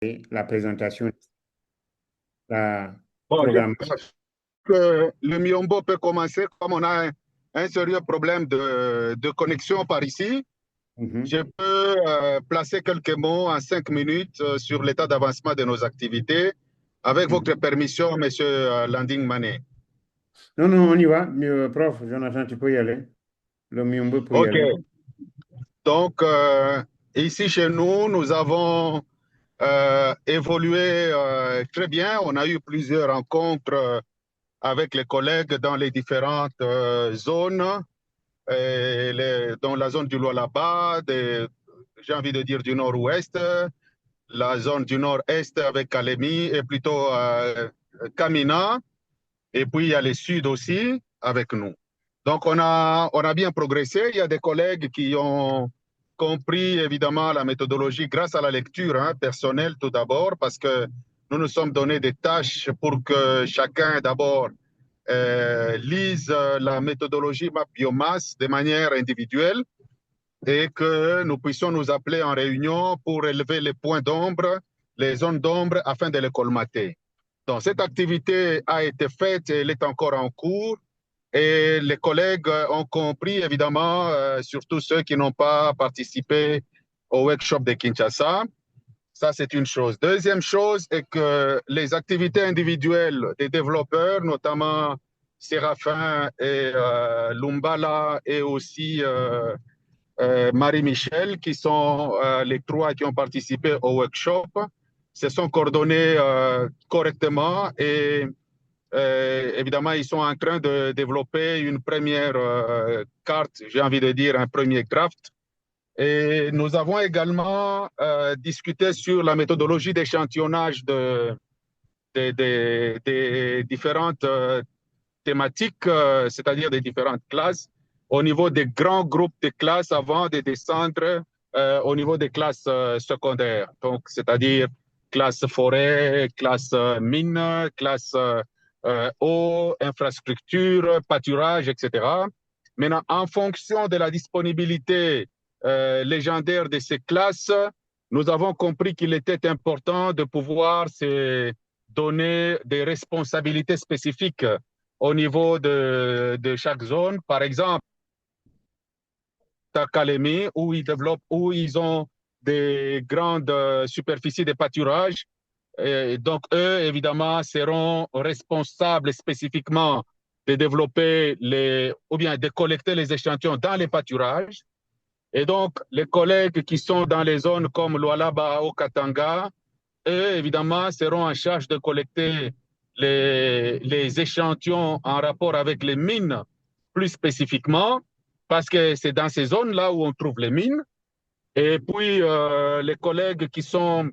la présentation de la Bon, je programmation. pense que le Miombo peut commencer comme on a un sérieux problème de connexion par ici. Je Mhm, peux placer quelques mots en 5 minutes sur l'état d'avancement de nos activités. Avec mhm. votre permission, Monsieur Landing Mané. Non, non, on y va. Prof, Jonathan, tu peux y aller. Le Miumbo peut y OK. aller. Donc, ici chez nous, nous avons évolué très bien. On a eu plusieurs rencontres avec les collègues dans les différentes zones. Dans la zone du Lualaba, j'ai envie de dire du nord-ouest, la zone du nord-est avec Kalemi et plutôt Kamina, et puis il y a le sud aussi avec nous. Donc on a bien progressé. Il y a des collègues qui ont compris évidemment la méthodologie grâce à la lecture personnelle tout d'abord, parce que nous nous sommes donné des tâches pour que chacun d'abord lise la méthodologie MAP Biomasse de manière individuelle et que nous puissions nous appeler en réunion pour élever les points d'ombre, les zones d'ombre afin de les colmater. Donc, cette activité a été faite et elle est encore en cours. Et les collègues ont compris, évidemment, surtout ceux qui n'ont pas participé au workshop de Kinshasa. Ça, c'est une chose. Deuxième chose est que les activités individuelles des développeurs, notamment Séraphin et Lumbala et aussi Marie-Michel, qui sont les trois qui ont participé au workshop, se sont coordonnés correctement et évidemment, ils sont en train de développer une première carte, j'ai envie de dire un premier draft. Et nous avons également discuté sur la méthodologie d'échantillonnage des différentes thématiques, c'est-à-dire des différentes classes, au niveau des grands groupes de classes avant de descendre au niveau des classes secondaires. Donc, c'est-à-dire classe forêt, classe mine, classe eau, infrastructure, pâturage, etc. Maintenant, en fonction de la disponibilité légendaire de ces classes, nous avons compris qu'il était important de pouvoir se donner des responsabilités spécifiques au niveau de chaque zone. Par exemple, à Kalemi, où ils développent, où ils ont des grandes superficies de pâturage. Et donc, eux, évidemment, seront responsables spécifiquement de développer ou bien de collecter les échantillons dans les pâturages. Et donc, les collègues qui sont dans les zones comme Lualaba ou Katanga, eux, évidemment, seront en charge de collecter les échantillons en rapport avec les mines plus spécifiquement, parce que c'est dans ces zones-là où on trouve les mines. Et puis, les collègues qui sont,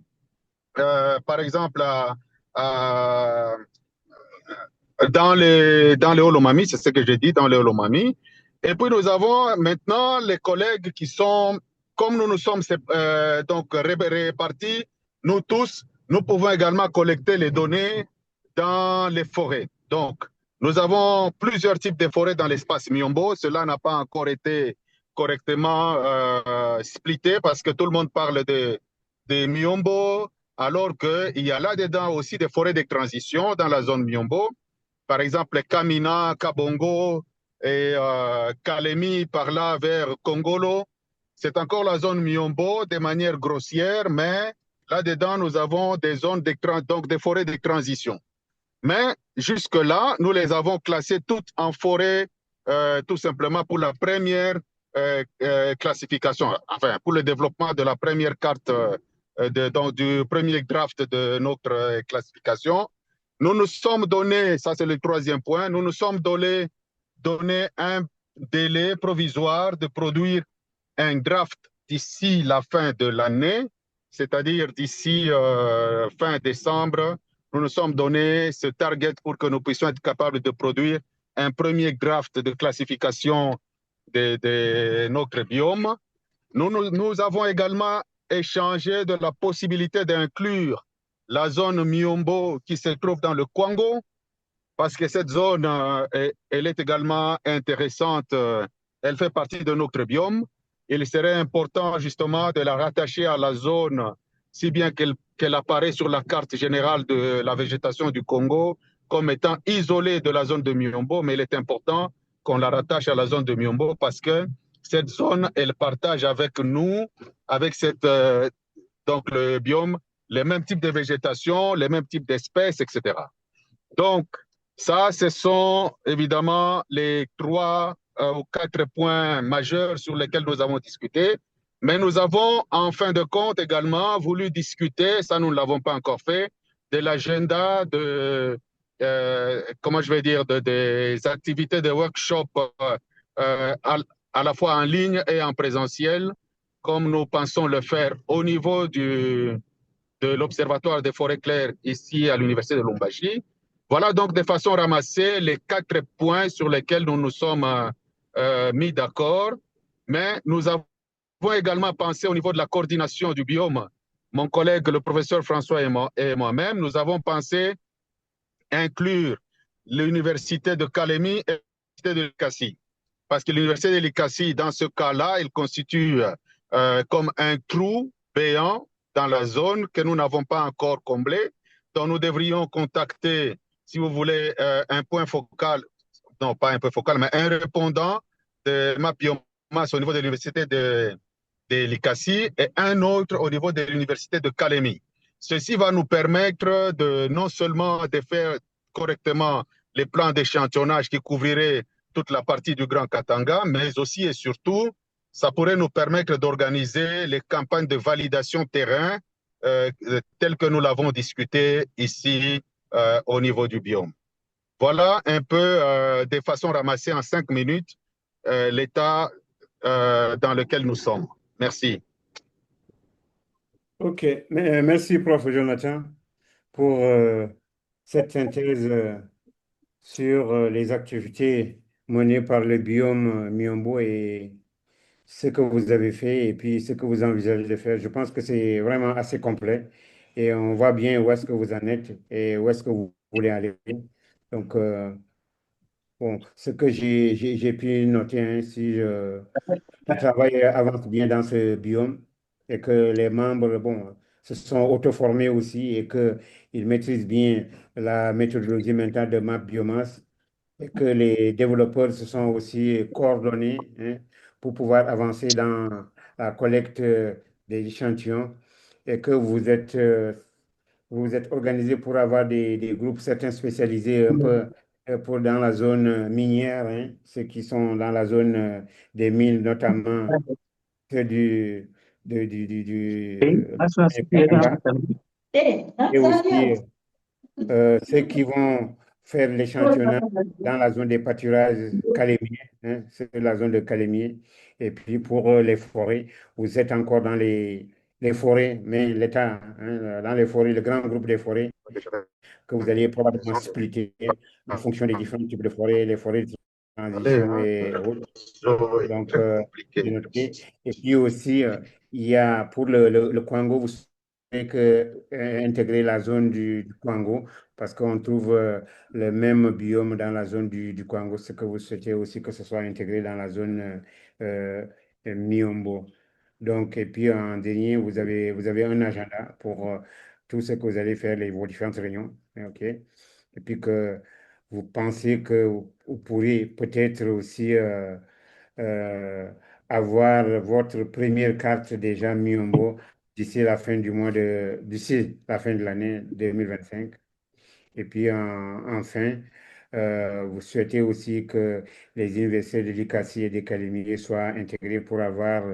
par exemple, dans les Holomami, c'est ce que j'ai dit, dans les Holomami. Et puis, nous avons maintenant les collègues qui sont, comme nous nous sommes donc répartis, nous tous, nous pouvons également collecter les données dans les forêts. Donc, nous avons plusieurs types de forêts dans l'espace Miombo. Cela n'a pas encore été correctement splitté parce que tout le monde parle de Miombo, alors qu'il y a là-dedans aussi des forêts de transition dans la zone Miombo. Par exemple, Kamina, Kabongo et Kalemi par là vers Kongolo. C'est encore la zone Miombo de manière grossière, mais là-dedans, nous avons des zones donc des forêts de transition. Mais jusque-là, nous les avons classées toutes en forêt, tout simplement pour la première classification, enfin, pour le développement de la première carte, donc, du premier draft de notre classification. Nous nous sommes donné, ça c'est le troisième point, nous nous sommes donné un délai provisoire de produire un draft d'ici la fin de l'année, c'est-à-dire d'ici fin décembre. Nous nous sommes donné ce target pour que nous puissions être capables de produire un premier draft de classification de notre biome. Nous avons également échangé de la possibilité d'inclure la zone Miombo qui se trouve dans le Congo, parce que cette zone, elle est également intéressante. Elle fait partie de notre biome. Il serait important justement de la rattacher à la zone si bien qu'elle apparaît sur la carte générale de la végétation du Congo comme étant isolée de la zone de Miombo, mais il est important qu'on la rattache à la zone de Miombo parce que cette zone, elle partage avec nous, avec donc le biome, les mêmes types de végétation, les mêmes types d'espèces, etc. Donc, ça, ce sont évidemment les trois ou quatre points majeurs sur lesquels nous avons discuté. Mais nous avons, en fin de compte, également voulu discuter, ça nous ne l'avons pas encore fait, de l'agenda comment je vais dire, des activités, des workshops à la fois en ligne et en présentiel, comme nous pensons le faire au niveau de l'Observatoire des forêts claires ici à l'Université de Lombashi. Voilà donc de façon ramassée les quatre points sur lesquels nous nous sommes mis d'accord. Mais nous avons également pensé au niveau de la coordination du biome. Mon collègue, le professeur François et moi-même, nous avons pensé inclure l'Université de Calémie et l'Université de Likasi. Parce que l'Université de Likasi, dans ce cas-là, il constitue comme un trou béant dans la zone que nous n'avons pas encore comblé. Donc, nous devrions contacter, si vous voulez, un point focal, non pas un point focal, mais un répondant de MapBiomas au niveau de l'Université de Likasi et un autre au niveau de l'Université de Calémie. Ceci va nous permettre de non seulement de faire correctement les plans d'échantillonnage qui couvriraient toute la partie du Grand Katanga, mais aussi et surtout, ça pourrait nous permettre d'organiser les campagnes de validation terrain telles que nous l'avons discuté ici au niveau du biome. Voilà un peu de façon ramassée en 5 minutes l'état dans lequel nous sommes. Merci. Ok, merci, prof. Jonathan, pour cette synthèse sur les activités menées par le biome Miombo et ce que vous avez fait et puis ce que vous envisagez de faire. Je pense que c'est vraiment assez complet et on voit bien où est-ce que vous en êtes et où est-ce que vous voulez aller. Donc, bon, ce que j'ai pu noter, hein, si le travail avance bien dans ce biome et que les membres, bon, se sont auto-formés aussi et qu'ils maîtrisent bien la méthodologie maintenant de Map Biomass et que les développeurs se sont aussi coordonnés, hein, pour pouvoir avancer dans la collecte des échantillons et que vous êtes organisés pour avoir des groupes, certains spécialisés un peu pour dans la zone minière, hein, ceux qui sont dans la zone des mines, notamment ceux du Katanga, et aussi ceux qui vont faire l'échantillonnage dans la zone des pâturages calémiers, hein, c'est la zone de Calémier. Et puis pour les forêts, vous êtes encore dans les forêts, mais l'État, hein, dans les forêts, le grand groupe des forêts que vous allez probablement splitter en fonction des différents types de forêts, les forêts de transition et autres. Donc, Très j'ai compliqué. noté. Et puis aussi, il y a pour le Kwango, vous savez que intégrer la zone du Kwango, parce qu'on trouve le même biome dans la zone du Kwango, ce que vous souhaitez aussi que ce soit intégré dans la zone Miombo. Donc, et puis en dernier, vous avez un agenda pour tout ce que vous allez faire, vos différentes réunions. OK? Et puis que vous pensez que vous pourriez peut-être aussi euh, avoir votre première carte déjà Miombo d'ici la fin de l'année 2025. Et puis enfin, vous souhaitez aussi que les universités de l'ICASI et des Calémiers soient intégrées pour avoir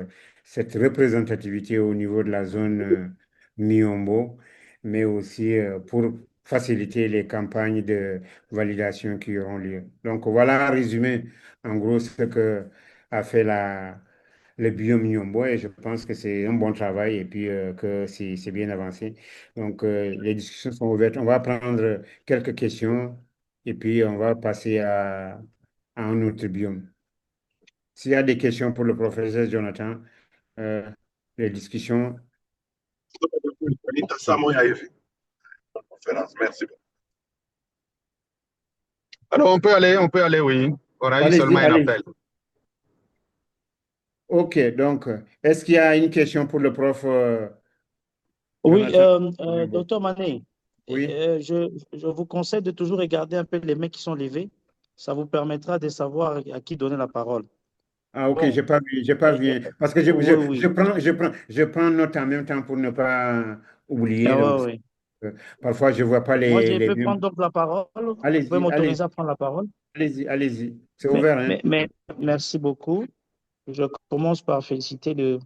cette représentativité au niveau de la zone Miombo, mais aussi pour faciliter les campagnes de validation qui auront lieu. Donc voilà un résumé, en gros, ce que a fait le biome Miombo et je pense que c'est un bon travail et puis que c'est bien avancé. Donc les discussions sont ouvertes. On va prendre quelques questions et puis on va passer à un autre biome. S'il y a des questions pour le professeur Jonathan, euh, les discussions sont... Merci. Alors, on peut aller, oui. On a eu Allez-y, seulement un allez-y. appel. OK, donc, est-ce qu'il y a une question pour le prof Oui, Jonathan Miombo. docteur Mané, Oui. je vous conseille de toujours regarder un peu les mains qui sont levées. Ça vous permettra de savoir à qui donner la parole. Ah, ok, Bon, j'ai pas vu, hein. Parce que oui, oui. je prends note en même temps pour ne pas oublier. Ah, Donc, ouais, oui. parfois, je vois pas Moi, je les peux buts. prendre donc la parole. Vous pouvez Allez-y, allez, m'autoriser à prendre la parole. allez-y. C'est Mais, ouvert, hein? mais merci beaucoup. Je commence par féliciter les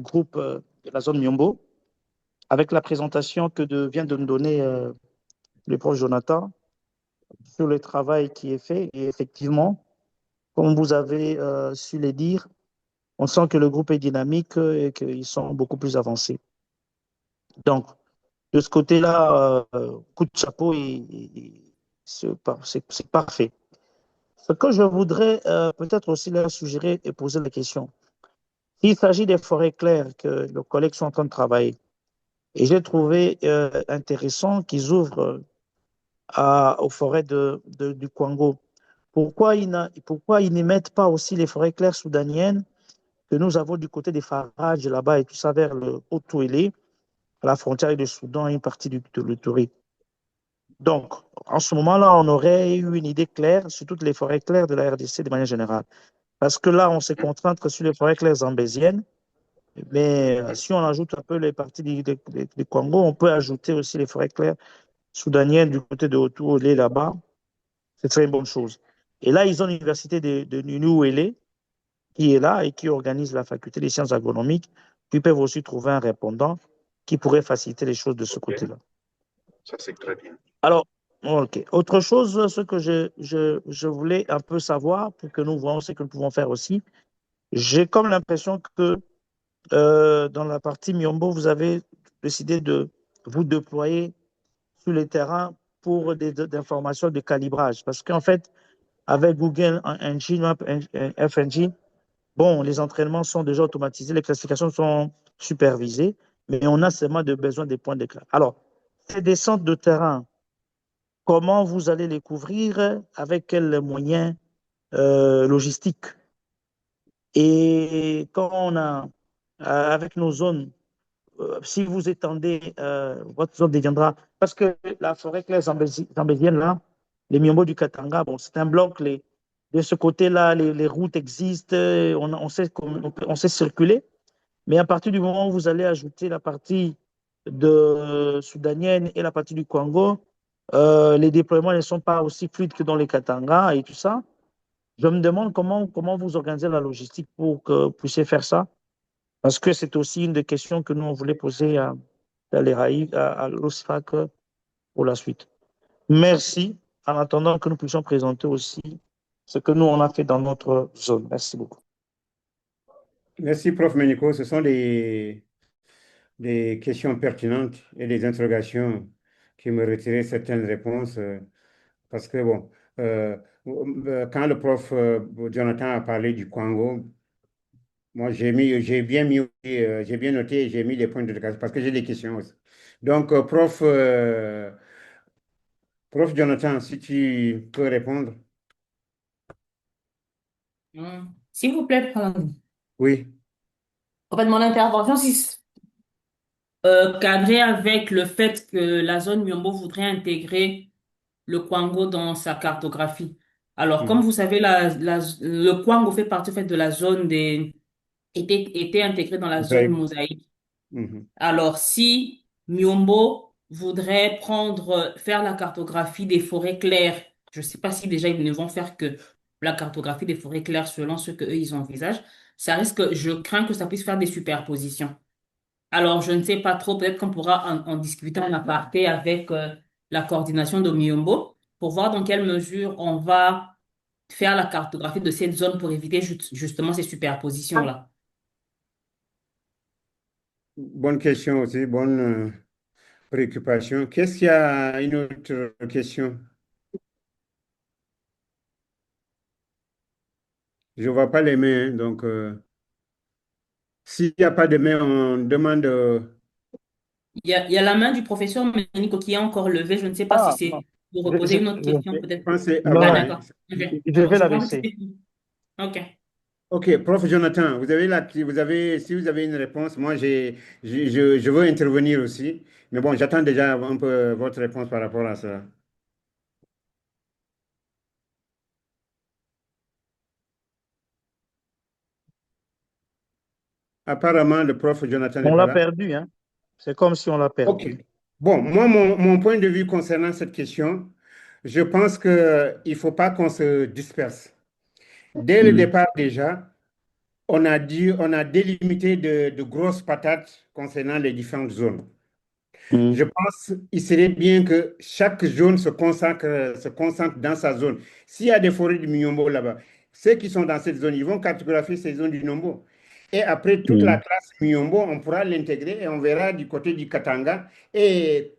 groupes de la zone Miombo avec la présentation vient de nous donner le prof Jonathan sur le travail qui est fait. Et effectivement, comme vous avez su le dire, on sent que le groupe est dynamique et qu'ils sont beaucoup plus avancés. Donc, de ce côté-là, coup de chapeau, c'est parfait. Ce que je voudrais peut-être aussi leur suggérer et poser la question. Il s'agit des forêts claires que nos collègues sont en train de travailler. Et j'ai trouvé intéressant qu'ils ouvrent aux forêts du Congo. Pourquoi ils n'émettent pas aussi les forêts claires soudaniennes que nous avons du côté des Faraj là-bas et tout ça vers le Haut-Touélé, à la frontière avec le Soudan et une partie de l'Uturi. Donc, en ce moment-là, on aurait eu une idée claire sur toutes les forêts claires de la RDC de manière générale. Parce que là, on se contrainte que sur les forêts claires zambéziennes, mais si on ajoute un peu les parties du Congo, on peut ajouter aussi les forêts claires soudaniennes du côté de Haut-Touélé là-bas. C'est très une bonne chose. Et là, ils ont l'université de Nunu qui est là et qui organise la faculté des sciences agronomiques, qui peuvent aussi trouver un répondant qui pourrait faciliter les choses de ce OK, côté-là. ça c'est très bien. Alors, OK. Autre chose, ce que je voulais un peu savoir pour que nous voyons ce que nous pouvons faire aussi, j'ai comme l'impression que dans la partie Miombo, vous avez décidé de vous déployer sur le terrain pour des informations de calibrage. Parce qu'en fait, avec Google Engine, Map FNG, bon, les entraînements sont déjà automatisés, les classifications sont supervisées, mais on a seulement besoin des points d'éclat. Alors, ces descentes de terrain, comment vous allez les couvrir, avec quels moyens logistiques? Et quand on a, avec nos zones, si vous étendez, votre zone deviendra, parce que la forêt claire zambézienne, là, les Miombo du Katanga, bon, c'est un bloc, de ce côté-là, les routes existent, on sait circuler, mais à partir du moment où vous allez ajouter la partie soudanienne et la partie du Congo, les déploiements ne sont pas aussi fluides que dans les Katanga et tout ça. Je me demande comment vous organisez la logistique pour que vous puissiez faire ça, parce que c'est aussi une des questions que nous, on voulait poser à l'ERAI, à l'OSFAC pour la suite. Merci, en attendant que nous puissions présenter aussi ce que nous, on a fait dans notre zone. Merci beaucoup. Merci, prof Ménico. Ce sont des questions pertinentes et des interrogations qui me retiraient certaines réponses. Parce que, bon, quand le prof Jonathan a parlé du Congo, moi, j'ai bien noté et j'ai mis des points de interrogation parce que j'ai des questions aussi. Donc, prof Jonathan, si tu peux répondre. S'il vous plaît, Oui, en fait, mon intervention, si cadrée avec le fait que la zone Miombo voudrait intégrer le Kwango dans sa cartographie. Alors, comme mhm, vous savez, le Kwango fait partie en fait, de la zone était intégré dans la zone Exact. mosaïque. Mhm. Alors, si Miombo voudrait faire la cartographie des forêts claires, je ne sais pas si déjà ils ne vont faire que la cartographie des forêts claires selon ce qu'eux ils envisagent, je crains que ça puisse faire des superpositions. Alors, je ne sais pas trop, peut-être qu'on pourra en discuter en aparté avec la coordination de Miombo pour voir dans quelle mesure on va faire la cartographie de cette zone pour éviter justement ces superpositions-là. Bonne question aussi, bonne préoccupation. Qu'est-ce qu'il y a une autre question? Je ne vois pas les mains, hein, donc s'il n'y a pas de mains, on demande. Il y a la main du professeur Ménico qui est encore levée. Je ne sais pas si Ah, non. c'est pour Je, reposer je, une autre Je question, peut-être. pense que c'est Ah, avant, non, hein. d'accord. Ok. je Alors, vais je la pensais que laisser. c'était... OK. Ok, prof Jonathan, si vous avez une réponse, moi je veux intervenir aussi. Mais bon, j'attends déjà un peu votre réponse par rapport à ça. Apparemment, le prof Jonathan n'est On pas l'a là. perdu, hein. C'est comme si on l'a Ok. perdu. Bon, moi, mon point de vue concernant cette question, je pense qu'il ne faut pas qu'on se disperse. Dès le Mhm. départ déjà, on a délimité de grosses patates concernant les différentes zones. Je Mhm. pense qu'il serait bien que chaque zone se concentre dans sa zone. S'il y a des forêts du Miombo là-bas, ceux qui sont dans cette zone, ils vont cartographier ces zones du Nombo. Et après, toute la Mhm. classe Miombo, on pourra l'intégrer et on verra du côté du Katanga et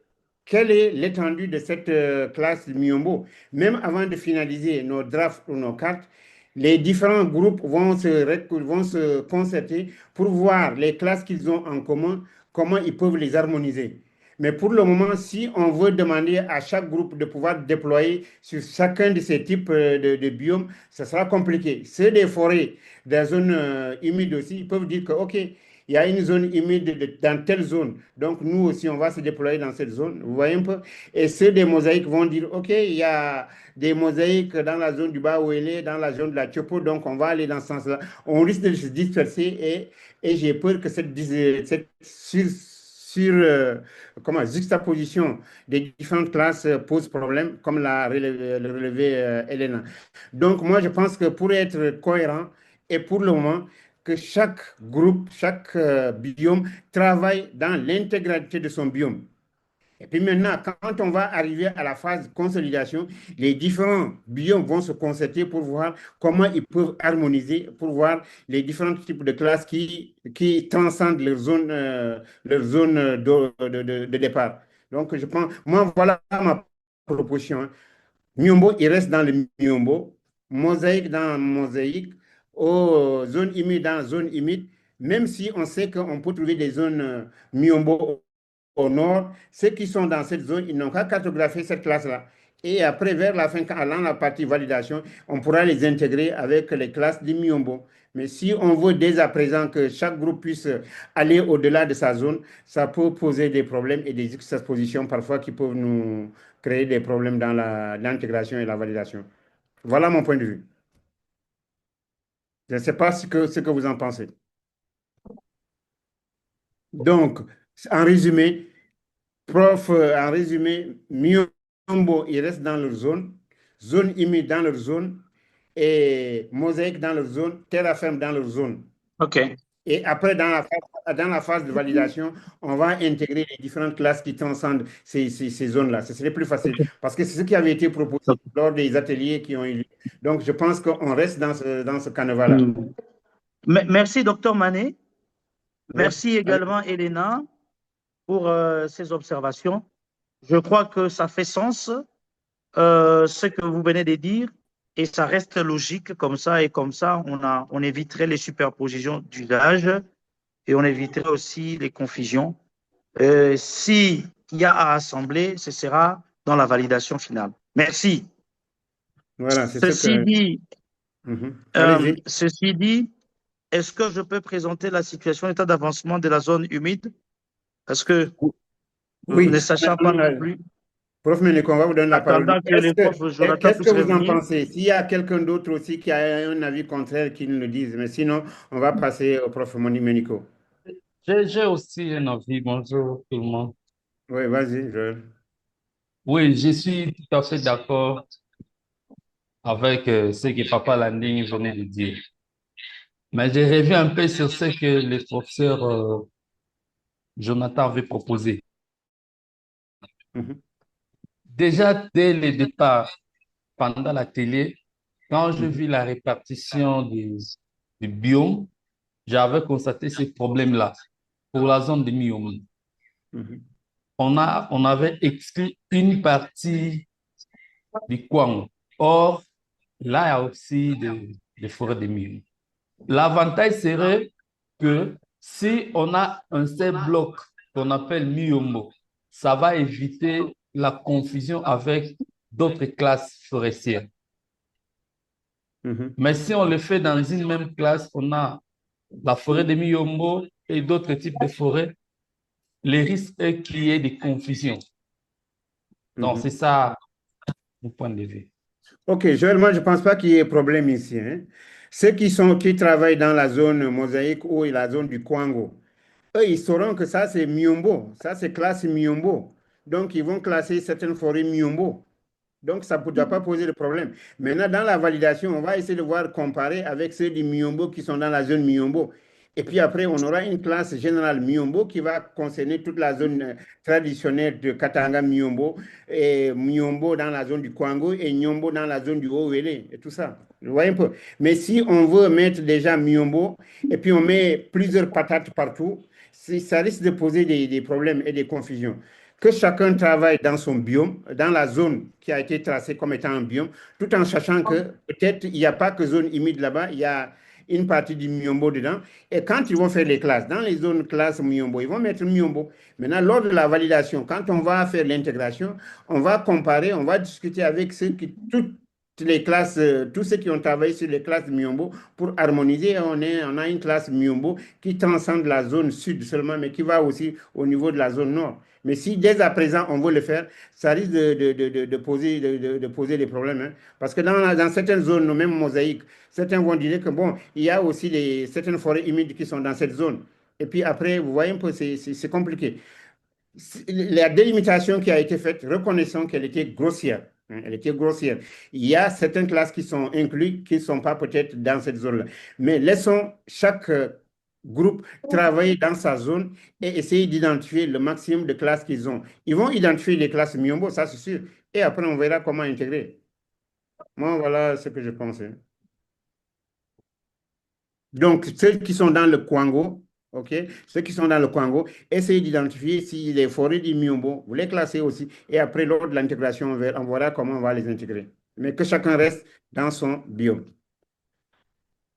quelle est l'étendue de cette classe Miombo. Même avant de finaliser nos drafts ou nos cartes, les différents groupes vont se concerter pour voir les classes qu'ils ont en commun, comment ils peuvent les harmoniser. Mais pour le moment, si on veut demander à chaque groupe de pouvoir déployer sur chacun de ces types de biomes, ça sera compliqué. Ceux des forêts, des zones humides aussi, ils peuvent dire que, OK, il y a une zone humide dans telle zone. Donc, nous aussi, on va se déployer dans cette zone. Vous voyez un peu? Et ceux des mosaïques vont dire, OK, il y a des mosaïques dans la zone du Bas-Ouélé, dans la zone de la Chopo, donc on va aller dans ce sens-là. On risque de se disperser et j'ai peur que cette comment, juxtaposition des différentes classes pose problème, comme le relevé Elena. Donc, moi, je pense que pour être cohérent, et pour le moment, que chaque groupe, chaque biome travaille dans l'intégralité de son biome. Et puis maintenant, quand on va arriver à la phase consolidation, les différents biomes vont se concerter pour voir comment ils peuvent harmoniser, pour voir les différents types de classes qui transcendent leur zone de départ. Donc, je pense, moi, voilà ma proposition, hein. Miombo, il reste dans le Miombo, mosaïque dans mosaïque, aux zones humides dans zone humide, même si on sait qu'on peut trouver des zones Miombo au nord, ceux qui sont dans cette zone, ils n'ont qu'à cartographier cette classe-là. Et après, vers la fin, allant la partie validation, on pourra les intégrer avec les classes du Miombo. Mais si on veut dès à présent que chaque groupe puisse aller au-delà de sa zone, ça peut poser des problèmes et des expositions parfois qui peuvent nous créer des problèmes dans l'intégration et la validation. Voilà mon point de vue. Je ne sais pas ce que vous en pensez. Donc, en résumé, en résumé, Miombo, ils restent dans leur zone, zone humide dans leur zone et mosaïque dans leur zone, terre ferme dans leur zone. OK. Et après, dans la phase de validation, on va intégrer les différentes classes qui transcendent ces zones-là. Ce serait plus facile parce que c'est ce qui avait été proposé OK. lors des ateliers qui ont eu lieu. Donc, je pense qu'on reste dans ce canevas-là. Mhm. Merci, docteur Mané. Oui. Merci Allez. également, Elena, pour ces observations. Je crois que ça fait sens, ce que vous venez de dire, et ça reste logique comme ça, et comme ça, on éviterait les superpositions d'usage et on éviterait aussi les confusions. S'il y a à assembler, ce sera dans la validation finale. Merci. Voilà, c'est ce Ceci que. dit, Mhm. Allez-y. ceci dit, est-ce que je peux présenter la situation, l'état d'avancement de la zone humide? Parce que, Oui. ne sachant pas non plus, Prof Ménico, on va vous donner la parole. attendant que le prof Jonathan Qu'est-ce que puisse vous en revenir, pensez? S'il y a quelqu'un d'autre aussi qui a un avis contraire, qu'il nous le dise. Mais sinon, on va passer au prof Ménico. J'ai aussi un avis. Bonjour tout le monde. Oui, vas-y, Joël. Oui, je suis tout à fait d'accord avec ce que Papa Landing venait de dire. Mais j'ai revu un peu sur ce que le professeur Jonathan avait proposé. Mhm, Déjà, dès le départ, pendant la télé, quand je mhm, vis la répartition des biomes, j'avais constaté ce problème-là pour la zone de Miombo. mhm, On avait exclu une partie du Kwango. Or, là, il y a aussi des forêts de Miombo. L'avantage serait que si on a un seul bloc qu'on appelle Miombo, ça va éviter la confusion avec d'autres classes forestières. Mhm. Mais si on le fait dans une même classe, on a la forêt de Miyombo et d'autres types de forêts, le risque est qu'il y ait des confusions. Donc, Mhm. c'est ça mon point de vue. Ok, Joël, moi, je ne pense pas qu'il y ait problème ici, hein. Ceux qui travaillent dans la zone mosaïque ou la zone du Kwango, eux, ils sauront que ça, c'est Miombo. Ça, c'est classe Miombo. Donc, ils vont classer certaines forêts Miombo. Donc, ça ne doit pas poser de problème. Maintenant, dans la validation, on va essayer de voir comparer avec ceux du Miombo qui sont dans la zone Miombo. Et puis après, on aura une classe générale Miombo qui va concerner toute la zone traditionnelle de Katanga Miombo, et Miombo dans la zone du Kwango et Nyombo dans la zone du Haut-Wélé et tout ça. Vous voyez un peu. Mais si on veut mettre déjà Miombo et puis on met plusieurs patates partout, ça risque de poser des problèmes et des confusions. Que chacun travaille dans son biome, dans la zone qui a été tracée comme étant un biome, tout en sachant que peut-être il n'y a pas que zone humide là-bas, il y a une partie du Miombo dedans. Et quand ils vont faire les classes, dans les zones classes Miombo, ils vont mettre Miombo. Maintenant, lors de la validation, quand on va faire l'intégration, on va comparer, on va discuter avec ceux qui, toutes les classes, tous ceux qui ont travaillé sur les classes Miombo pour harmoniser. On a une classe Miombo qui transcende la zone sud seulement, mais qui va aussi au niveau de la zone nord. Mais si dès à présent on veut le faire, ça risque de poser des problèmes, hein. Parce que dans certaines zones, même mosaïques, certains vont dire que bon, il y a aussi certaines forêts humides qui sont dans cette zone. Et puis après, vous voyez un peu, c'est compliqué. La délimitation qui a été faite, reconnaissons qu'elle était grossière, hein, elle était grossière. Il y a certaines classes qui sont incluses, qui ne sont pas peut-être dans cette zone-là. Mais laissons chaque groupe travailler dans sa zone et essayer d'identifier le maximum de classes qu'ils ont. Ils vont identifier les classes Miombo, ça c'est sûr. Et après, on verra comment intégrer. Moi, voilà ce que je pensais. Donc, ceux qui sont dans le Kwango, OK, ceux qui sont dans le Kwango, essayez d'identifier si les forêts du Miombo, vous les classez aussi. Et après, lors de l'intégration, on verra comment on va les intégrer. Mais que chacun reste dans son biome.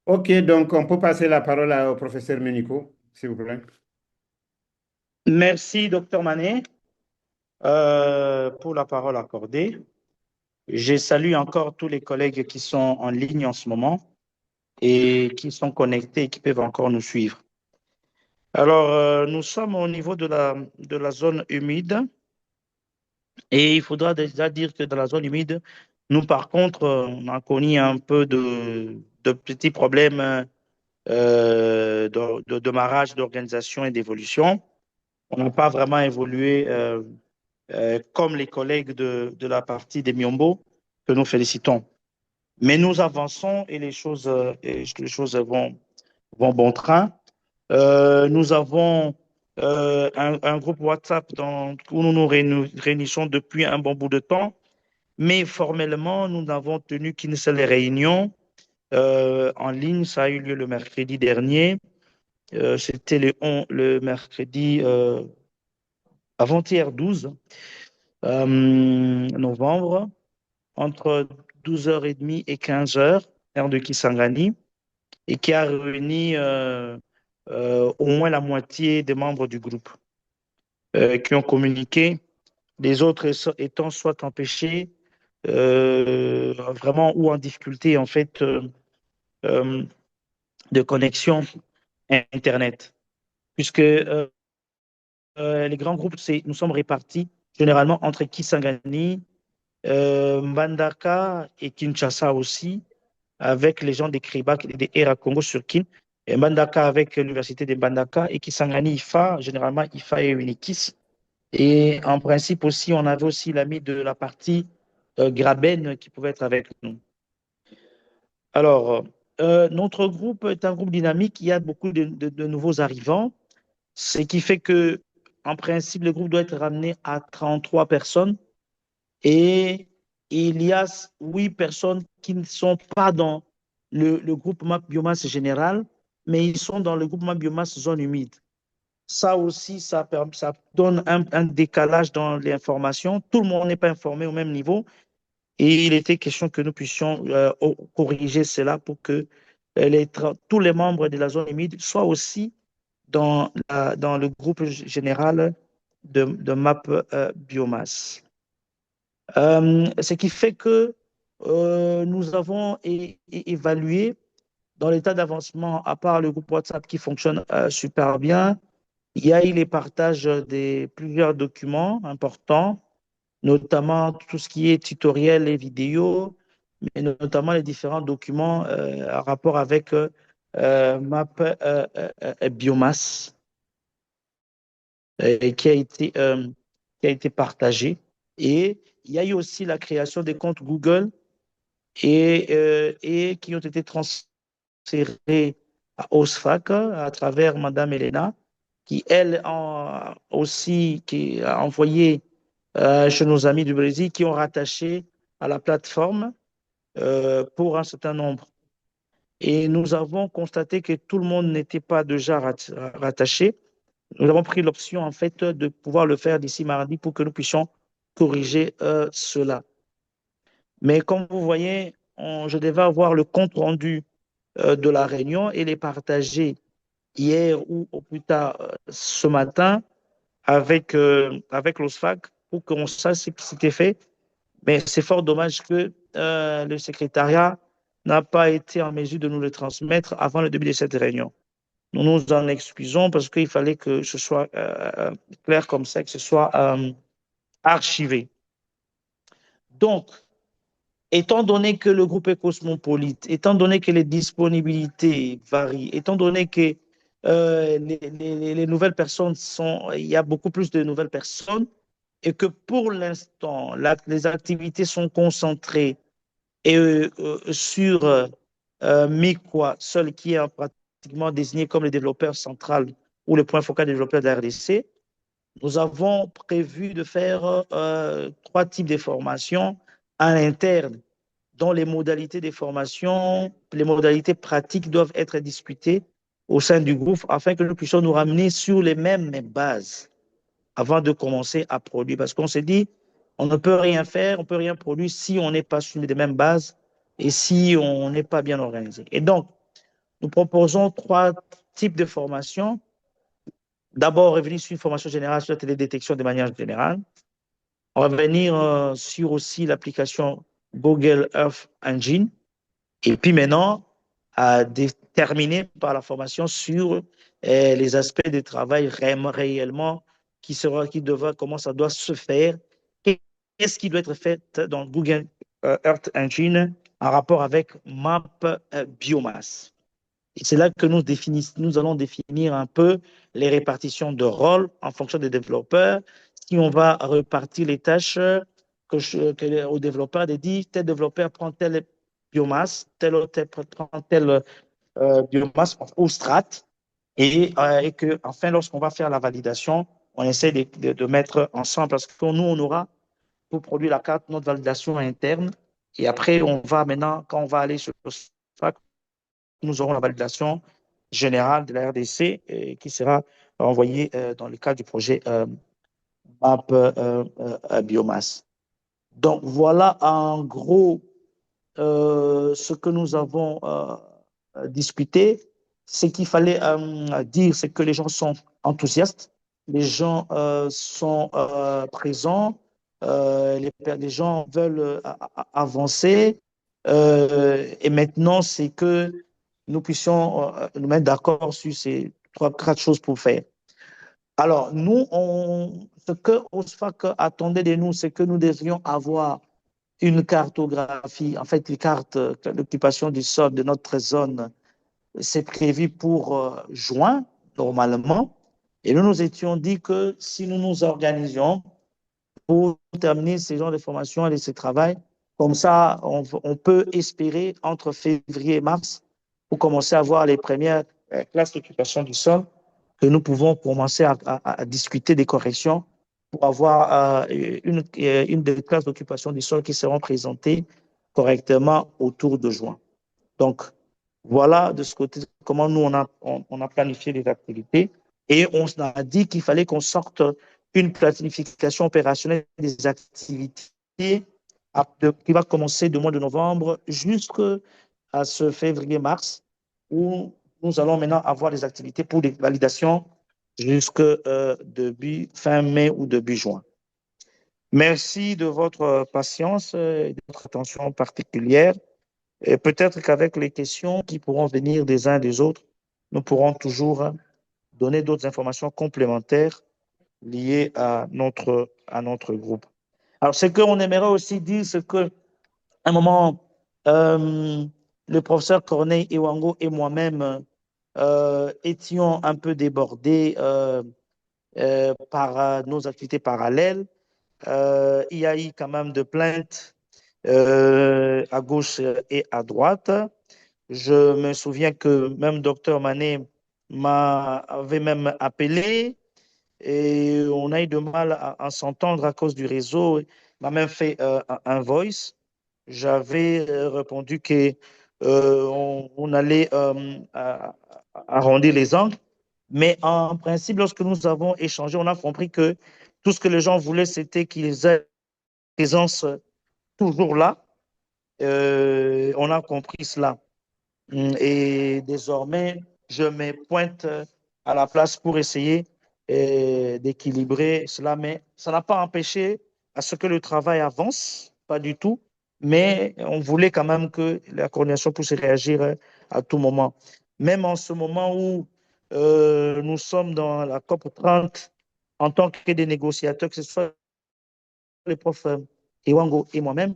OK, donc on peut passer la parole au professeur Ménico, s'il vous plaît. Merci, docteur Manet, pour la parole accordée. Je salue encore tous les collègues qui sont en ligne en ce moment et qui sont connectés et qui peuvent encore nous suivre. Alors, nous sommes au niveau de la zone humide et il faudra déjà dire que dans la zone humide, nous, par contre, on a connu un peu de petits problèmes de démarrage, d'organisation et d'évolution. On n'a pas vraiment évolué comme les collègues de la partie des Miombo, que nous félicitons. Mais nous avançons et les choses vont bon train. Nous avons un groupe WhatsApp où nous nous réunissons depuis un bon bout de temps, mais formellement, nous n'avons tenu qu'une seule réunion en ligne. Ça a eu lieu le mercredi dernier. C'était le mercredi avant-hier 12 novembre, entre 12h30 et 15h, heure de Kisangani, et qui a réuni au moins la moitié des membres du groupe qui ont communiqué, les autres étant soit empêchés vraiment ou en difficulté en fait de connexion Internet. Puisque les grands groupes, nous sommes répartis généralement entre Kisangani, Mbandaka et Kinshasa aussi, avec les gens des Kribak et des Era Congo sur Kin, et Mbandaka avec l'université de Mbandaka, et Kisangani IFA, généralement IFA et Unikis. Et en principe aussi, on avait aussi l'ami de la partie Graben qui pouvait être avec nous. Alors, notre groupe est un groupe dynamique, il y a beaucoup de nouveaux arrivants, ce qui fait que, en principe, le groupe doit être ramené à 33 personnes et il y a 8 personnes qui ne sont pas dans le groupement biomasse général, mais ils sont dans le groupement biomasse zone humide. Ça aussi, ça donne un décalage dans l'information. Tout le monde n'est pas informé au même niveau. Et il était question que nous puissions corriger cela pour que tous les membres de la zone humide soient aussi dans le groupe général de MAP biomasse. Ce qui fait que nous avons évalué dans l'état d'avancement, à part le groupe WhatsApp qui fonctionne super bien, il y a eu les partages de plusieurs documents importants, notamment tout ce qui est tutoriel et vidéos, mais notamment les différents documents en rapport avec MAP Biomasse qui a été partagé. Et il y a eu aussi la création des comptes Google et qui ont été transférés à OSFAC à travers Madame Elena, qui, elle, aussi qui a envoyé chez nos amis du Brésil, qui ont rattaché à la plateforme pour un certain nombre. Et nous avons constaté que tout le monde n'était pas déjà rattaché. Nous avons pris l'option, en fait, de pouvoir le faire d'ici mardi pour que nous puissions corriger cela. Mais comme vous voyez, je devais avoir le compte rendu de la réunion et les partager hier ou au plus tard ce matin avec l'OSFAC pour qu'on sache ce qui s'était fait. Mais c'est fort dommage que le secrétariat n'a pas été en mesure de nous le transmettre avant le début de cette réunion. Nous nous en excusons parce qu'il fallait que ce soit clair comme ça, que ce soit archivé. Donc, étant donné que le groupe est cosmopolite, étant donné que les disponibilités varient, étant donné que les nouvelles personnes il y a beaucoup plus de nouvelles personnes et que pour l'instant, les activités sont concentrées sur Mikwa, seul qui est pratiquement désigné comme le développeur central ou le point focal des développeurs de la RDC, nous avons prévu de faire 3 types de formations à l'interne, dont les modalités des formations, les modalités pratiques doivent être discutées au sein du groupe afin que nous puissions nous ramener sur les mêmes bases avant de commencer à produire. Parce qu'on s'est dit, on ne peut rien faire, on ne peut rien produire si on n'est pas sur les mêmes bases et si on n'est pas bien organisé. Et donc, nous proposons 3 types de formations. D'abord, revenir sur une formation générale sur la télédétection de manière générale. On va revenir sur aussi l'application Google Earth Engine. Et puis maintenant, à terminer par la formation sur les aspects de travail réellement comment ça doit se faire, qu'est-ce qui doit être fait dans Google Earth Engine en rapport avec Map Biomasse. Et c'est là que nous allons définir un peu les répartitions de rôles en fonction des développeurs. Si on va repartir les tâches aux développeurs, de dire tel développeur prend telle biomasse, tel autre prend telle biomasse ou strate, et que enfin, lorsqu'on va faire la validation, on essaie de mettre ensemble parce que nous, on aura pour produire la carte notre validation interne. Et après, on va maintenant, quand on va aller sur le SFAC, nous aurons la validation générale de la RDC qui sera envoyée dans le cadre du projet MAP Biomasse. Donc, voilà en gros ce que nous avons discuté. Ce qu'il fallait dire, c'est que les gens sont enthousiastes, les gens sont présents, les gens veulent avancer. Et maintenant, c'est que nous puissions nous mettre d'accord sur ces 4 choses pour faire. Alors, nous, ce que OSFAC attendait de nous, c'est que nous devrions avoir une cartographie, en fait, une carte d'occupation du sol de notre zone. C'est prévu pour juin, normalement. Et nous nous étions dit que si nous nous organisions pour terminer ces genres de formations et ce travail, comme ça, on peut espérer entre février et mars pour commencer à voir les premières classes d'occupation du sol que nous pouvons commencer à discuter des corrections pour avoir une des classes d'occupation du sol qui seront présentées correctement autour de juin. Donc, voilà de ce côté comment nous, on a planifié les activités et on a dit qu'il fallait qu'on sorte une planification opérationnelle des activités qui va commencer du mois de novembre jusqu'à ce février-mars où nous allons maintenant avoir des activités pour des validations jusqu'à fin mai ou début juin. Merci de votre patience et de votre attention particulière. Et peut-être qu'avec les questions qui pourront venir des uns des autres, nous pourrons toujours donner d'autres informations complémentaires liées à notre groupe. Alors, ce qu'on aimerait aussi dire, c'est qu'à un moment, euh, le professeur Corneille Ewango et moi-même étions un peu débordés par nos activités parallèles. Il y a eu quand même de plaintes à gauche et à droite. Je me souviens que même docteur Manet m'avait même appelé et on a eu de mal à s'entendre à cause du réseau. Il m'a même fait un voice. J'avais répondu que on allait arrondir les angles. Mais en principe, lorsque nous avons échangé, on a compris que tout ce que les gens voulaient, c'était qu'ils aient présence toujours là. On a compris cela. Et désormais, je me pointe à la place pour essayer d'équilibrer cela. Mais ça n'a pas empêché à ce que le travail avance, pas du tout. Mais on voulait quand même que la coordination puisse réagir à tout moment. Même en ce moment où nous sommes dans la COP 30 en tant que des négociateurs, que ce soit les profs Ewango et moi-même,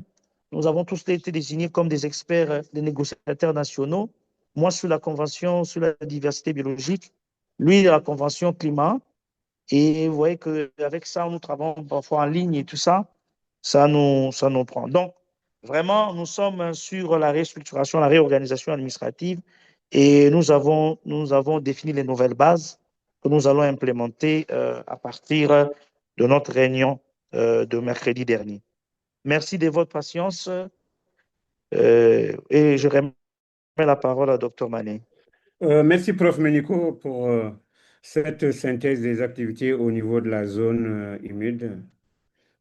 nous avons tous été désignés comme des experts, des négociateurs nationaux. Moi, sur la Convention sur la diversité biologique, lui, la Convention climat. Et vous voyez qu'avec ça, nous travaillons parfois en ligne et tout ça, ça nous prend. Donc, vraiment, nous sommes sur la restructuration, la réorganisation administrative et nous avons défini les nouvelles bases que nous allons implémenter à partir de notre réunion de mercredi dernier. Merci de votre patience et je remets la parole à Dr Mané. Merci, Prof. Ménico, pour cette synthèse des activités au niveau de la zone humide.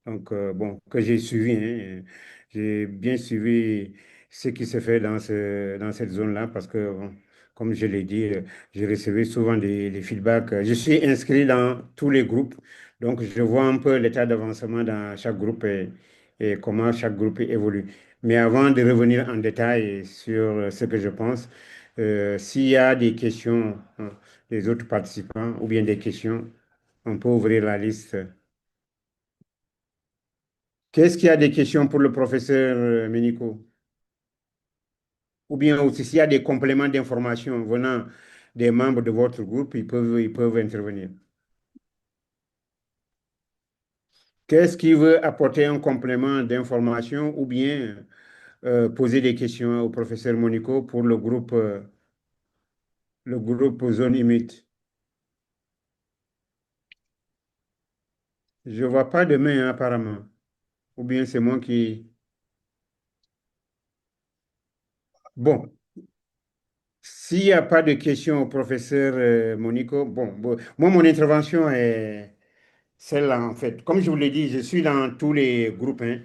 Donc, bon, que j'ai suivi, hein. J'ai bien suivi ce qui se fait dans cette zone-là parce que, bon, comme je l'ai dit, j'ai reçu souvent des feedbacks. Je suis inscrit dans tous les groupes, donc je vois un peu l'état d'avancement dans chaque groupe et comment chaque groupe évolue. Mais avant de revenir en détail sur ce que je pense, s'il y a des questions, hein, des autres participants ou bien des questions, on peut ouvrir la liste. Qu'est-ce qu'il y a des questions pour le professeur Ménico? Ou bien aussi, s'il y a des compléments d'information venant des membres de votre groupe, ils peuvent intervenir. Qu'est-ce qui veut apporter un complément d'information ou bien poser des questions au professeur Monico pour le groupe zone humide? Je ne vois pas de main, hein, apparemment. Ou bien c'est moi qui... Bon, s'il n'y a pas de questions au professeur Monico, bon, moi, mon intervention est celle-là, en fait. Comme je vous l'ai dit, je suis dans tous les groupes, hein,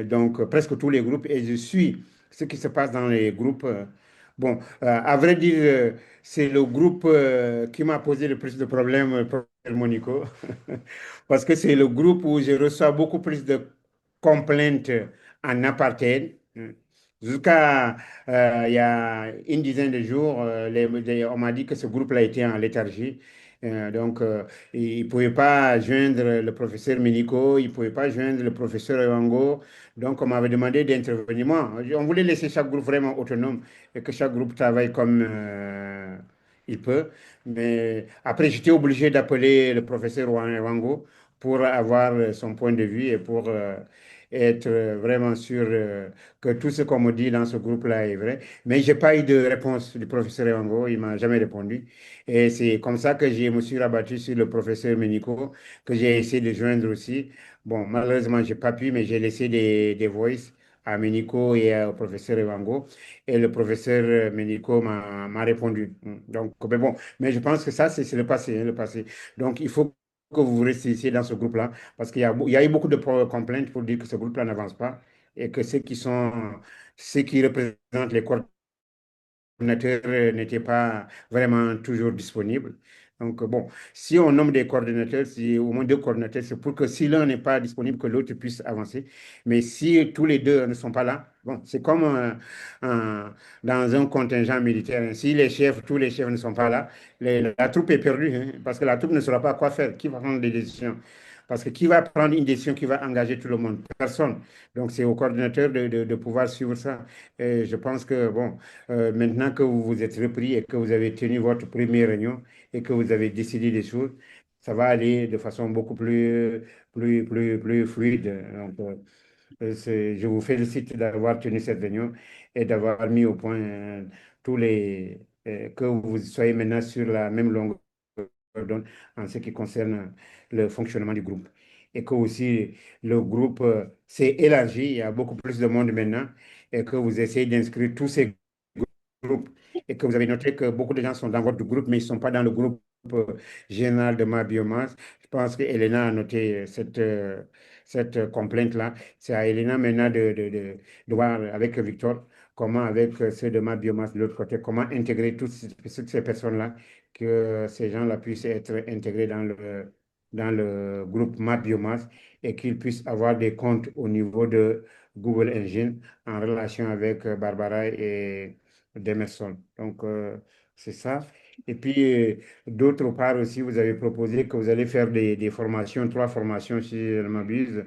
donc presque tous les groupes, et je suis ce qui se passe dans les groupes. Bon, à vrai dire, c'est le groupe qui m'a posé le plus de problèmes, professeur Monico, parce que c'est le groupe où je reçois beaucoup plus de complaintes en apartheid. Jusqu'à il y a une dizaine de jours, on m'a dit que ce groupe-là était en léthargie. Donc, il ne pouvait pas joindre le professeur Ménico, il ne pouvait pas joindre le professeur Ewango. Donc, on m'avait demandé d'intervenir. Moi, on voulait laisser chaque groupe vraiment autonome et que chaque groupe travaille comme il peut. Mais après, j'étais obligé d'appeler le professeur Ewango pour avoir son point de vue et pour être vraiment sûr que tout ce qu'on me dit dans ce groupe-là est vrai. Mais je n'ai pas eu de réponse du professeur Ewango, il ne m'a jamais répondu. Et c'est comme ça que je me suis rabattu sur le professeur Ménico, que j'ai essayé de joindre aussi. Bon, malheureusement, je n'ai pas pu, mais j'ai laissé des voices à Ménico et au professeur Ewango. Et le professeur Ménico m'a répondu. Donc, mais bon, mais je pense que ça, c'est le passé, hein, le passé. Donc, il faut que vous restiez dans ce groupe-là, parce il y a eu beaucoup de complaintes pour dire que ce groupe-là n'avance pas et que ceux qui représentent les coordinateurs n'étaient pas vraiment toujours disponibles. Donc, bon, si on nomme des coordinateurs, si au moins deux coordinateurs, c'est pour que si l'un n'est pas disponible, que l'autre puisse avancer. Mais si tous les deux ne sont pas là, bon, c'est comme dans un contingent militaire, hein. Si les chefs, tous les chefs ne sont pas là, la troupe est perdue, hein, parce que la troupe ne saura pas quoi faire. Qui va prendre des décisions? Parce que qui va prendre une décision qui va engager tout le monde? Personne. Donc, c'est au coordinateur de pouvoir suivre ça. Et je pense que, bon, maintenant que vous vous êtes repris et que vous avez tenu votre première réunion et que vous avez décidé des choses, ça va aller de façon beaucoup plus fluide. Donc, je vous félicite d'avoir tenu cette réunion et d'avoir mis au point que vous soyez maintenant sur la même longueur d'onde en ce qui concerne le fonctionnement du groupe. Et que aussi le groupe s'est élargi, il y a beaucoup plus de monde maintenant, et que vous essayez d'inscrire tous ces groupes et que vous avez noté que beaucoup de gens sont dans votre groupe, mais ils ne sont pas dans le groupe général de ma biomasse. Je pense que Elena a noté cette complainte-là. C'est à Elena maintenant de voir avec Victor comment, avec ceux de ma biomasse de l'autre côté, comment intégrer toutes ces personnes-là, que ces gens-là puissent être intégrés dans le groupe ma biomasse et qu'ils puissent avoir des comptes au niveau de Google Engine en relation avec Barbara et d'Emerson. Donc, c'est ça. Et puis, d'autre part aussi, vous avez proposé que vous allez faire des formations, trois formations, si je ne m'abuse.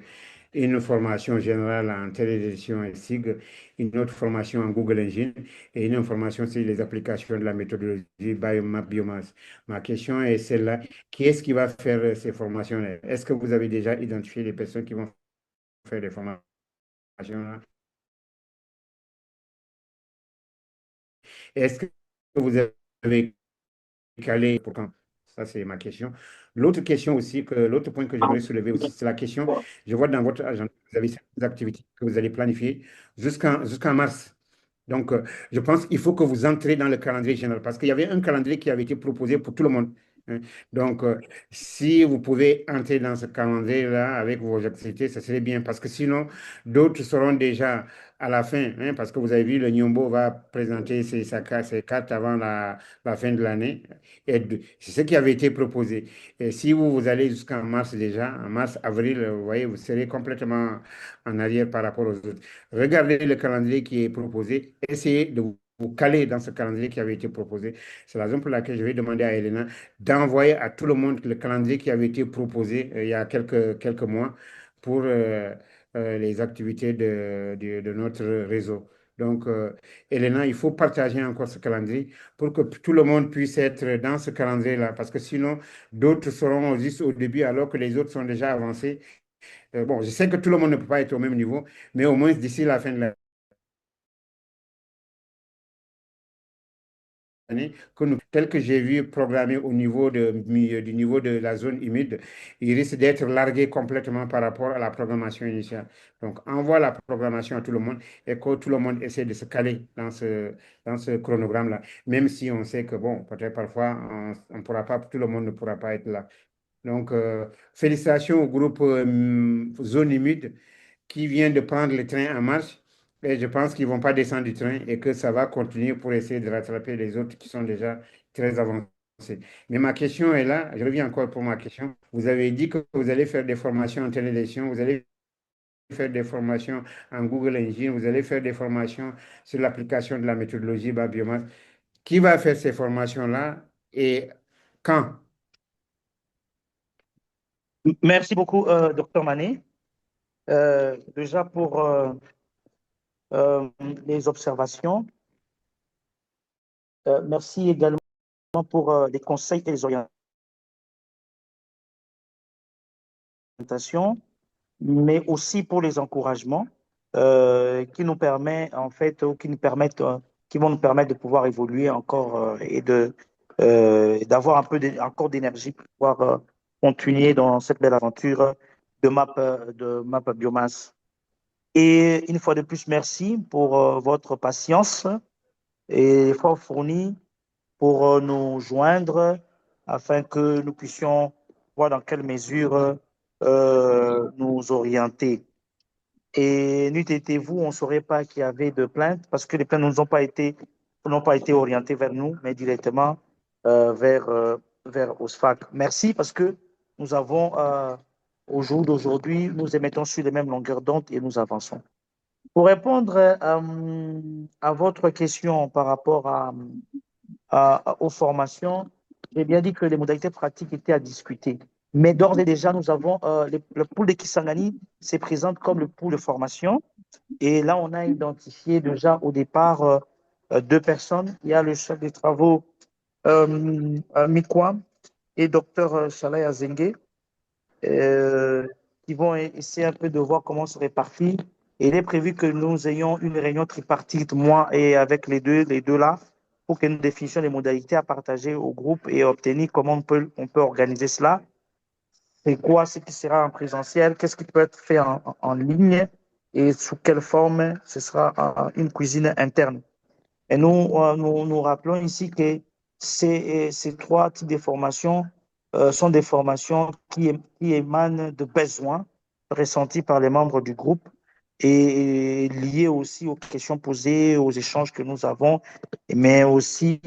Une formation générale en télévision et SIG, une autre formation en Google Engine et une formation sur les applications de la méthodologie Biomap Biomass. Ma question est celle-là. Qui est-ce qui va faire ces formations-là? Est-ce que vous avez déjà identifié les personnes qui vont faire les formations-là? Est-ce que vous avez calé pour quand? Ça, c'est ma question. L'autre point que j'aimerais soulever aussi, c'est la question. Je vois dans votre agenda, vous avez certaines activités que vous allez planifier jusqu'en mars. Donc, je pense qu'il faut que vous entrez dans le calendrier général parce qu'il y avait un calendrier qui avait été proposé pour tout le monde, hein. Donc, si vous pouvez entrer dans ce calendrier-là avec vos activités, ça serait bien parce que sinon, d'autres seront déjà à la fin, hein, parce que vous avez vu, le Nyombo va présenter ses cartes avant la fin de l'année. Et c'est ce qui avait été proposé. Et si vous allez jusqu'en mars déjà, en mars, avril, vous voyez, vous serez complètement en arrière par rapport aux autres. Regardez le calendrier qui est proposé, essayez de vous caler dans ce calendrier qui avait été proposé. C'est la raison pour laquelle je vais demander à Elena d'envoyer à tout le monde le calendrier qui avait été proposé il y a quelques mois pour les activités de notre réseau. Donc, Elena, il faut partager encore ce calendrier pour que tout le monde puisse être dans ce calendrier-là, parce que sinon, d'autres seront juste au début alors que les autres sont déjà avancés. Bon, je sais que tout le monde ne peut pas être au même niveau, mais au moins d'ici la fin de l'année, tel que j'ai vu programmé au niveau du niveau de la zone humide, il risque d'être largué complètement par rapport à la programmation initiale. Donc, envoie la programmation à tout le monde et que tout le monde essaie de se caler dans ce chronogramme-là, même si on sait que, bon, peut-être parfois, on ne pourra pas, tout le monde ne pourra pas être là. Donc, félicitations au groupe Zone Humide qui vient de prendre le train en marche. Et je pense qu'ils ne vont pas descendre du train et que ça va continuer pour essayer de rattraper les autres qui sont déjà très avancés. Mais ma question est là, je reviens encore pour ma question. Vous avez dit que vous allez faire des formations en télévision, vous allez faire des formations en Google Engine, vous allez faire des formations sur l'application de la méthodologie Biomass. Qui va faire ces formations-là et quand? Merci beaucoup, Dr Mané. Déjà pour les observations. Merci également pour les conseils et les orientations, mais aussi pour les encouragements qui nous permettent, en fait, ou qui vont nous permettre de pouvoir évoluer encore et d'avoir un peu encore d'énergie pour pouvoir continuer dans cette belle aventure de map biomasse. Et une fois de plus, merci pour votre patience et l'effort fourni pour nous joindre afin que nous puissions voir dans quelle mesure nous orienter. Et n'eût été vous, on ne saurait pas qu'il y avait de plaintes parce que les plaintes n'ont pas été orientées vers nous, mais directement vers vers OSFAC. Merci parce que nous avons, au jour d'aujourd'hui, nous émettons sur les mêmes longueurs d'onde et nous avançons. Pour répondre à votre question par rapport aux formations, j'ai bien dit que les modalités pratiques étaient à discuter. Mais d'ores et déjà, nous avons le pool de Kisangani se présente comme le pool de formation. Et là, on a identifié déjà au départ deux personnes. Il y a le chef des travaux Mikwa et Dr Shalaya Zengue qui vont essayer un peu de voir comment se répartit. Et il est prévu que nous ayons une réunion tripartite, moi et avec les deux là, pour que nous définissions les modalités à partager au groupe et obtenir comment on peut organiser cela. C'est quoi ce qui sera en présentiel, qu'est-ce qui peut être fait en ligne et sous quelle forme ce sera une cuisine interne. Et nous rappelons ici que ces trois types de formations sont des formations qui émanent de besoins ressentis par les membres du groupe et liés aussi aux questions posées, aux échanges que nous avons, mais aussi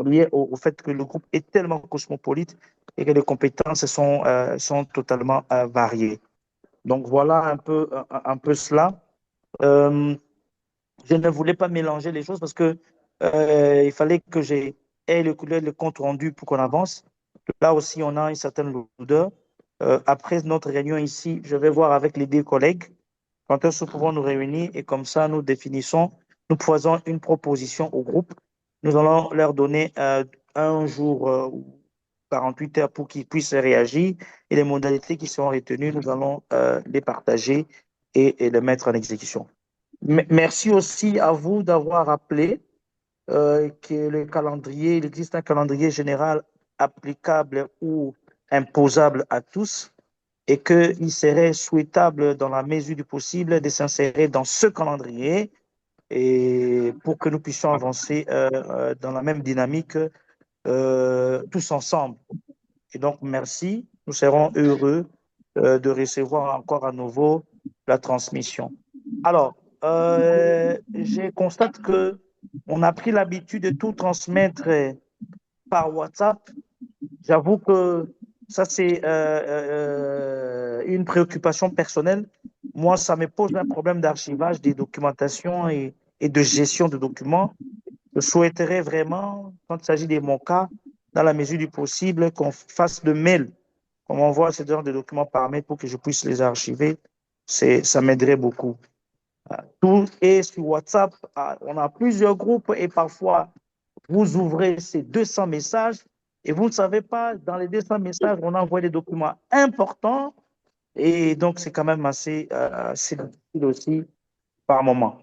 liés au fait que le groupe est tellement cosmopolite et que les compétences sont totalement variées. Donc voilà un peu cela. Je ne voulais pas mélanger les choses parce que il fallait que j'ai le compte rendu pour qu'on avance. Là aussi, on a une certaine lourdeur. Après notre réunion ici, je vais voir avec les deux collègues quand est-ce que nous pouvons nous réunir et comme ça, nous définissons, nous faisons une proposition au groupe. Nous allons leur donner un jour ou 48 heures pour qu'ils puissent réagir et les modalités qui seront retenues, nous allons les partager et les mettre en exécution. Merci aussi à vous d'avoir rappelé que le calendrier, il existe un calendrier général applicable ou imposable à tous et qu'il serait souhaitable, dans la mesure du possible, de s'insérer dans ce calendrier et pour que nous puissions avancer dans la même dynamique tous ensemble. Et donc, merci. Nous serons heureux de recevoir encore à nouveau la transmission. Alors, je constate que on a pris l'habitude de tout transmettre par WhatsApp. J'avoue que ça, c'est une préoccupation personnelle. Moi, ça me pose un problème d'archivage des documentations et de gestion de documents. Je souhaiterais vraiment, quand il s'agit de mon cas, dans la mesure du possible, qu'on fasse de mail, qu'on m'envoie ce genre de documents par mail pour que je puisse les archiver. Ça m'aiderait beaucoup. Tout est sur WhatsApp. On a plusieurs groupes et parfois, vous ouvrez ces 200 messages et vous ne savez pas, dans les 200 messages, on envoie des documents importants et donc c'est quand même assez difficile aussi par moment.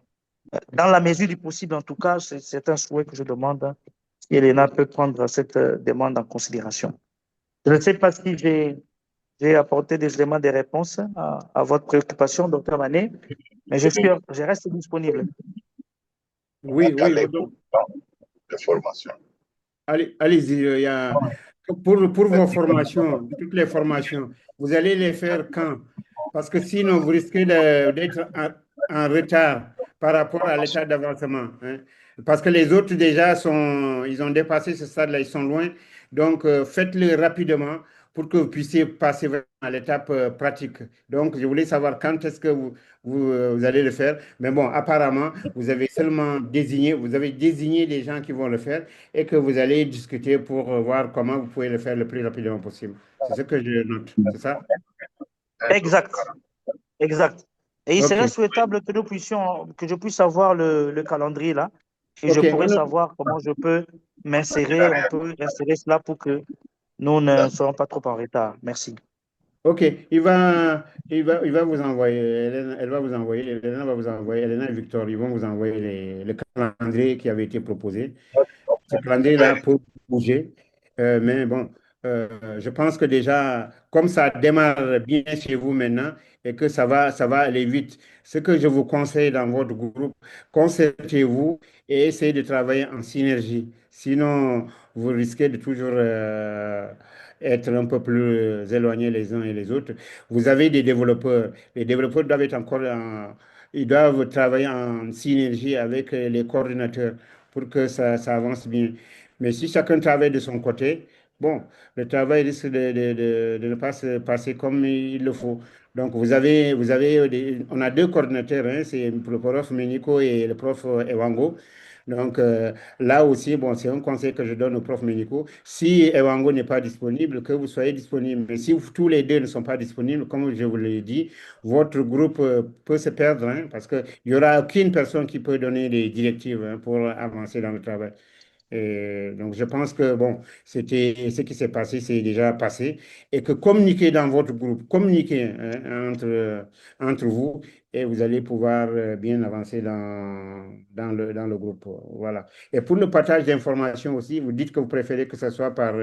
Dans la mesure du possible, en tout cas, c'est un souhait que je demande si Elena peut prendre cette demande en considération. Je ne sais pas si j'ai apporté des éléments de réponse à votre préoccupation, docteur Mané, mais je reste disponible. Oui, oui. De formation. Allez-y, pour vos formations, toutes les formations, vous allez les faire quand? Parce que sinon, vous risquez d'être en retard par rapport à l'état d'avancement, hein. Parce que les autres déjà ils ont dépassé ce stade-là, ils sont loin. Donc, faites-le rapidement pour que vous puissiez passer vraiment à l'étape pratique. Donc, je voulais savoir quand est-ce que vous allez le faire. Mais bon, apparemment, vous avez désigné les gens qui vont le faire et que vous allez discuter pour voir comment vous pouvez le faire le plus rapidement possible. C'est ce que je note, c'est ça? Exact, exact. Et il Ok, serait souhaitable que je puisse avoir le calendrier là, et je ok, pourrais savoir comment je peux m'insérer, on peut insérer cela pour que nous ne soyons pas trop en retard. Merci. ok. Il va vous envoyer, elle va vous envoyer, Elena va vous envoyer, Elena et Victor, ils vont vous envoyer le calendrier qui avait été proposé. Ce calendrier-là peut bouger. Mais bon, je pense que déjà, comme ça démarre bien chez vous maintenant et que ça va aller vite, ce que je vous conseille dans votre groupe, concertez-vous et essayez de travailler en synergie. Sinon, vous risquez de toujours être un peu plus éloignés les uns et les autres. Vous avez des développeurs. Les développeurs doivent être ils doivent travailler en synergie avec les coordinateurs pour que ça avance bien. Mais si chacun travaille de son côté, bon, le travail risque de ne pas se passer comme il le faut. Donc, on a deux coordinateurs, hein, c'est le prof Ménico et le prof Ewango. Donc, là aussi, bon, c'est un conseil que je donne au prof Ménico. Si Ewango n'est pas disponible, que vous soyez disponible. Mais si tous les deux ne sont pas disponibles, comme je vous l'ai dit, votre groupe peut se perdre, hein, parce qu'il n'y aura aucune personne qui peut donner des directives, hein, pour avancer dans le travail. Donc, je pense que, bon, c'était ce qui s'est passé, c'est déjà passé. Et que communiquer dans votre groupe, communiquer, hein, entre vous, et vous allez pouvoir bien avancer dans le groupe. Voilà. Et pour le partage d'informations aussi, vous dites que vous préférez que ce soit par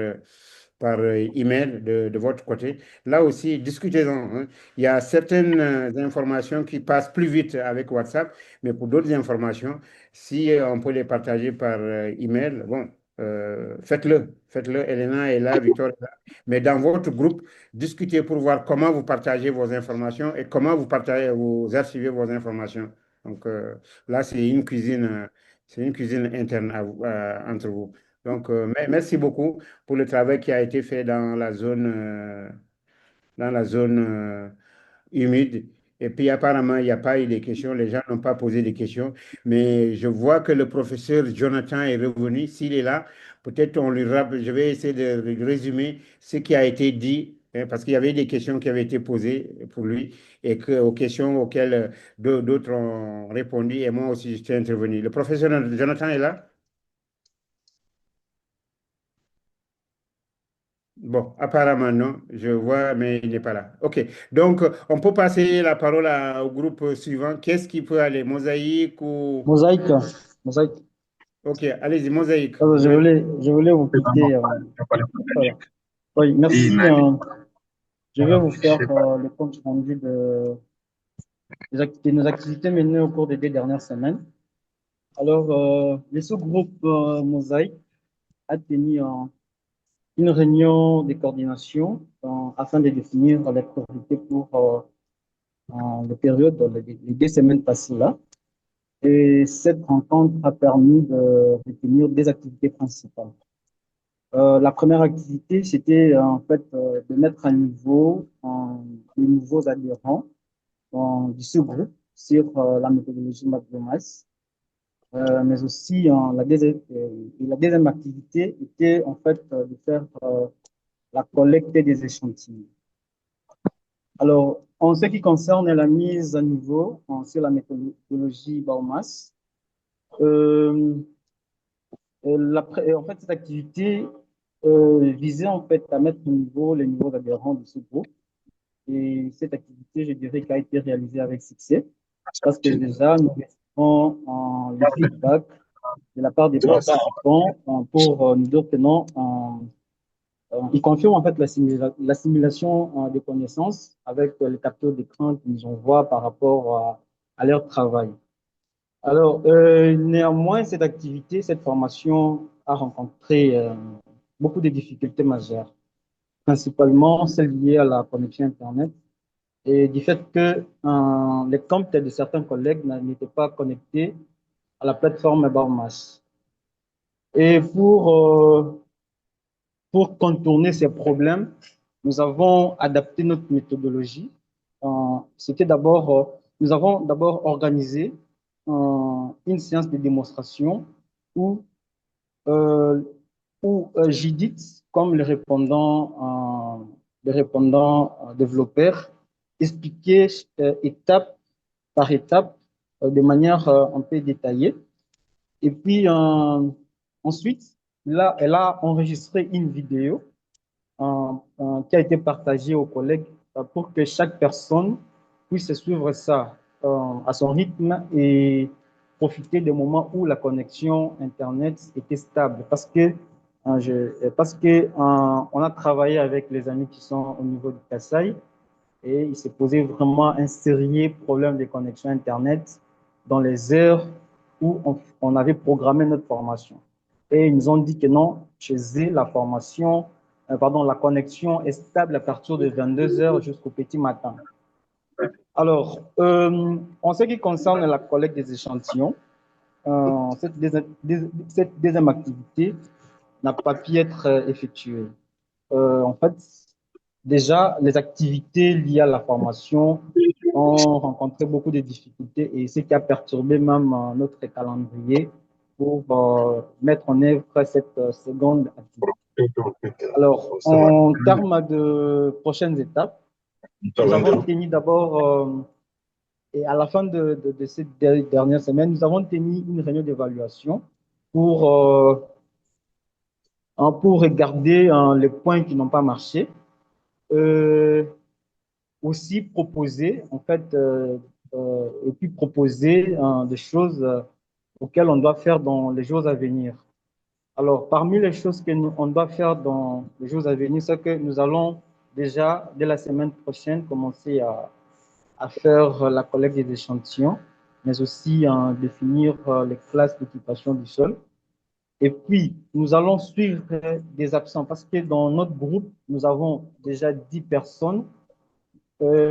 email de votre côté. Là aussi, discutez-en, hein. Il y a certaines informations qui passent plus vite avec WhatsApp, mais pour d'autres informations, si on peut les partager par email, bon, faites-le. Faites-le. Elena est là, Victor est là. Mais dans votre groupe, discutez pour voir comment vous partagez vos informations et comment vous archivez vos informations. Donc là, c'est une cuisine interne entre vous. Donc, merci beaucoup pour le travail qui a été fait dans la zone humide. Et puis apparemment, il n'y a pas eu de questions, les gens n'ont pas posé de questions, mais je vois que le professeur Jonathan est revenu. S'il est là, peut-être on lui rappelle, je vais essayer de résumer ce qui a été dit, hein, parce qu'il y avait des questions qui avaient été posées pour lui et aux questions auxquelles d'autres ont répondu et moi aussi j'étais intervenu. Le professeur Jonathan est là? Bon, apparemment non, je vois, mais il n'est pas là. OK. Donc, on peut passer la parole au groupe suivant. Qu'est-ce qui peut aller? Mosaïque ou... Mosaïque, mosaïque. OK, allez-y, Mosaïque. Alors, Vous avez... je voulais vous quitter. Voilà. Oui, merci. Je vais vous faire le compte rendu de nos activités menées au cours des 2 dernières semaines. Alors, le sous-groupe Mosaïque a tenu une réunion de coordination afin de définir les priorités pour les périodes, les 2 semaines passées là. Et cette rencontre a permis de définir des activités principales. La première activité, c'était en fait de mettre à niveau les nouveaux adhérents du sous-groupe sur la méthodologie McDonald's. Mais aussi, la deuxième activité était en fait de faire la collecte des échantillons. Alors, en ce qui concerne la mise à niveau sur la méthodologie Baumas, euh, en fait, cette activité visait en fait à mettre au niveau les nouveaux adhérents de ce groupe. Et cette activité, je dirais qu'elle a été réalisée avec succès parce que déjà, nous recevons le feedback de la part des participants pour nous dire que non, ils confirment en fait l'assimilation des connaissances avec les capteurs d'écran qu'ils nous envoient par rapport à leur travail. Alors, néanmoins, cette activité, cette formation a rencontré beaucoup de difficultés majeures, principalement celles liées à la connexion Internet et du fait que les comptes de certains collègues n'étaient pas connectés à la plateforme Barmas. Et pour contourner ces problèmes, nous avons adapté notre méthodologie. Nous avons d'abord organisé une séance de démonstration où, Judith, comme le répondant développeur, expliquait étape par étape de manière un peu détaillée. Et puis ensuite, là, elle a enregistré une vidéo qui a été partagée aux collègues pour que chaque personne puisse suivre ça à son rythme et profiter des moments où la connexion Internet était stable. On a travaillé avec les amis qui sont au niveau du Kasaï et il s'est posé vraiment un sérieux problème de connexion Internet dans les heures où on avait programmé notre formation. Et ils nous ont dit que non, chez eux, la connexion est stable à partir de 22 heures jusqu'au petit matin. Alors, en ce qui concerne la collecte des échantillons, cette deuxième activité n'a pas pu être effectuée. en fait, déjà, les activités liées à la formation ont rencontré beaucoup de difficultés et ce qui a perturbé même notre calendrier pour mettre en œuvre cette seconde activité. Alors, en termes de prochaines étapes, nous avons tenu d'abord, et à la fin de ces dernières semaines, nous avons tenu une réunion d'évaluation pour, pour regarder les points qui n'ont pas marché. Aussi proposer, en fait, et puis proposer des choses auxquelles on doit faire dans les jours à venir. Alors, parmi les choses que on doit faire dans les jours à venir, c'est que nous allons déjà, dès la semaine prochaine, commencer à faire la collecte des échantillons, mais aussi définir les classes d'occupation du sol. Et puis, nous allons suivre des absents parce que dans notre groupe, nous avons déjà 10 personnes.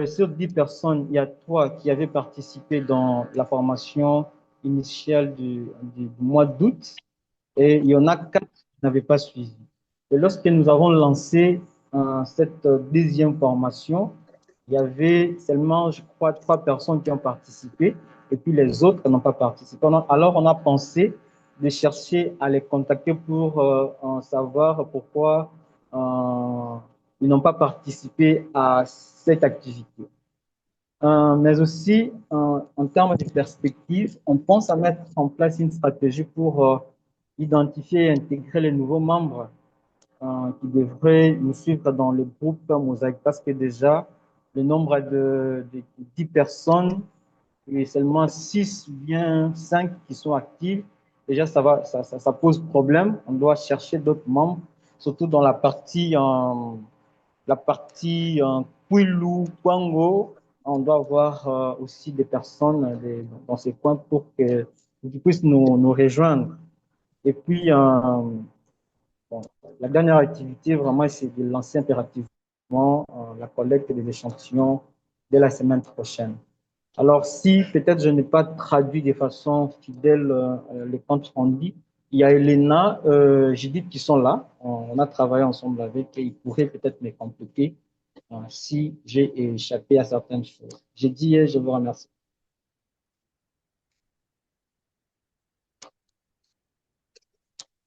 Sur 10 personnes, il y a 3 qui avaient participé dans la formation initiale du mois d'août et il y en a 4 qui n'avaient pas suivi. Et lorsque nous avons lancé cette deuxième formation, il y avait seulement, je crois, 3 personnes qui ont participé et puis les autres n'ont pas participé. Alors, on a pensé de chercher à les contacter pour en savoir pourquoi ils n'ont pas participé à cette activité. Mais aussi, en termes de perspective, on pense à mettre en place une stratégie pour identifier et intégrer les nouveaux membres qui devraient nous suivre dans le groupe Mosaïque parce que déjà, le nombre de 10 personnes et seulement 6 ou bien 5 qui sont actives, déjà, ça pose problème. On doit chercher d'autres membres, surtout dans la partie Kwilu, Kwango, on doit avoir aussi des personnes dans ces coins pour qu'ils puissent nous rejoindre. Et puis, bon, la dernière activité, vraiment, c'est de lancer impérativement la collecte des échantillons dès la semaine prochaine. Alors, si peut-être je n'ai pas traduit de façon fidèle les comptes rendus, il y a Elena, Judith qui sont là. On a travaillé ensemble avec et ils pourraient peut-être me compléter si j'ai échappé à certaines choses. J'ai dit et je vous remercie.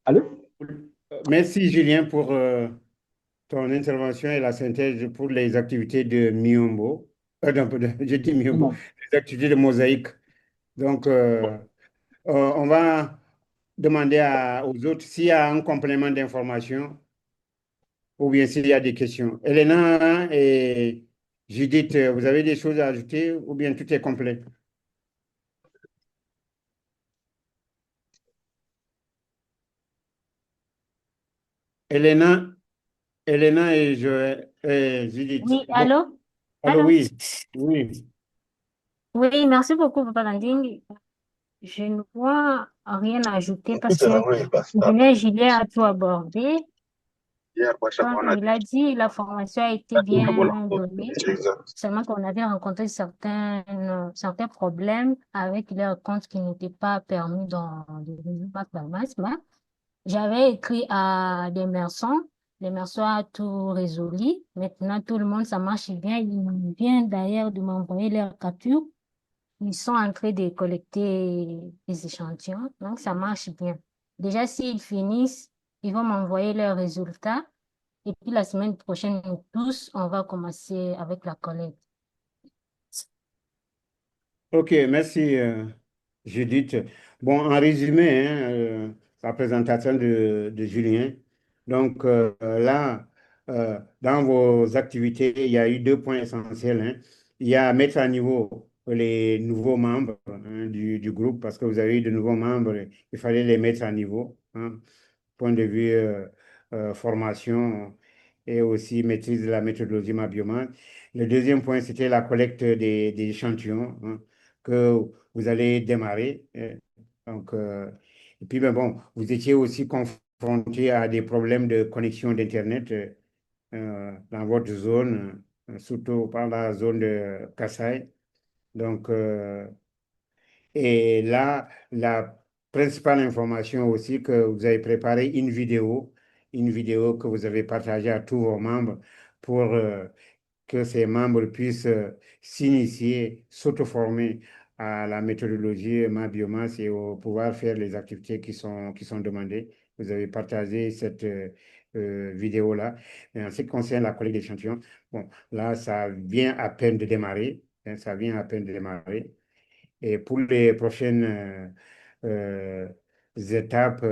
Allô? Merci Julien pour ton intervention et la synthèse pour les activités de Miombo. Non, je dis Miombo, Non. les activités de mosaïque. Donc, on va demander aux autres s'il y a un complément d'information ou bien s'il y a des questions. Elena et Judith, vous avez des choses à ajouter ou bien tout est complet? Elena, Elena et Judith. Oui, Bon, allô? alors Allô? oui, oui. Oui, merci beaucoup, Papa Landing. Je ne vois rien à ajouter parce que Julien a tout abordé. Comme il a dit, la formation a été bien donnée, seulement qu'on avait rencontré certains problèmes avec leurs comptes qui n'étaient pas permis dans le bac d'Almas. J'avais écrit à des merçons. Les merçons a tout résolu. Maintenant, tout le monde, ça marche bien. Ils viennent d'ailleurs de m'envoyer leurs captures. Ils sont en train de collecter des échantillons. Donc, ça marche bien. Déjà, s'ils finissent, ils vont m'envoyer leurs résultats. Et puis, la semaine prochaine, nous tous, on va commencer avec la collecte. Ok, merci Judith. Bon, en résumé, hein, la présentation de Julien. Donc là, dans vos activités, il y a eu 2 points essentiels, hein. Il y a mettre à niveau les nouveaux membres hein, du groupe parce que vous avez eu de nouveaux membres, il fallait les mettre à niveau, hein, point de vue formation et aussi maîtrise de la méthodologie Mabioman. Le deuxième point, c'était la collecte des échantillons, hein, que vous allez démarrer. Donc, et puis, ben bon, vous étiez aussi confronté à des problèmes de connexion d'Internet dans votre zone, surtout par la zone de Kassai. Donc, et là, la principale information aussi, que vous avez préparé une vidéo une vidéo que vous avez partagée à tous vos membres pour que ces membres puissent s'initier, s'auto-former à la méthodologie ma biomasse et au pouvoir faire les activités qui sont demandées. Vous avez partagé cette vidéo-là. Et en ce qui concerne la collecte d'échantillons, bon, là, ça vient à peine de démarrer. Hein, ça vient à peine de démarrer. Et pour les prochaines étapes,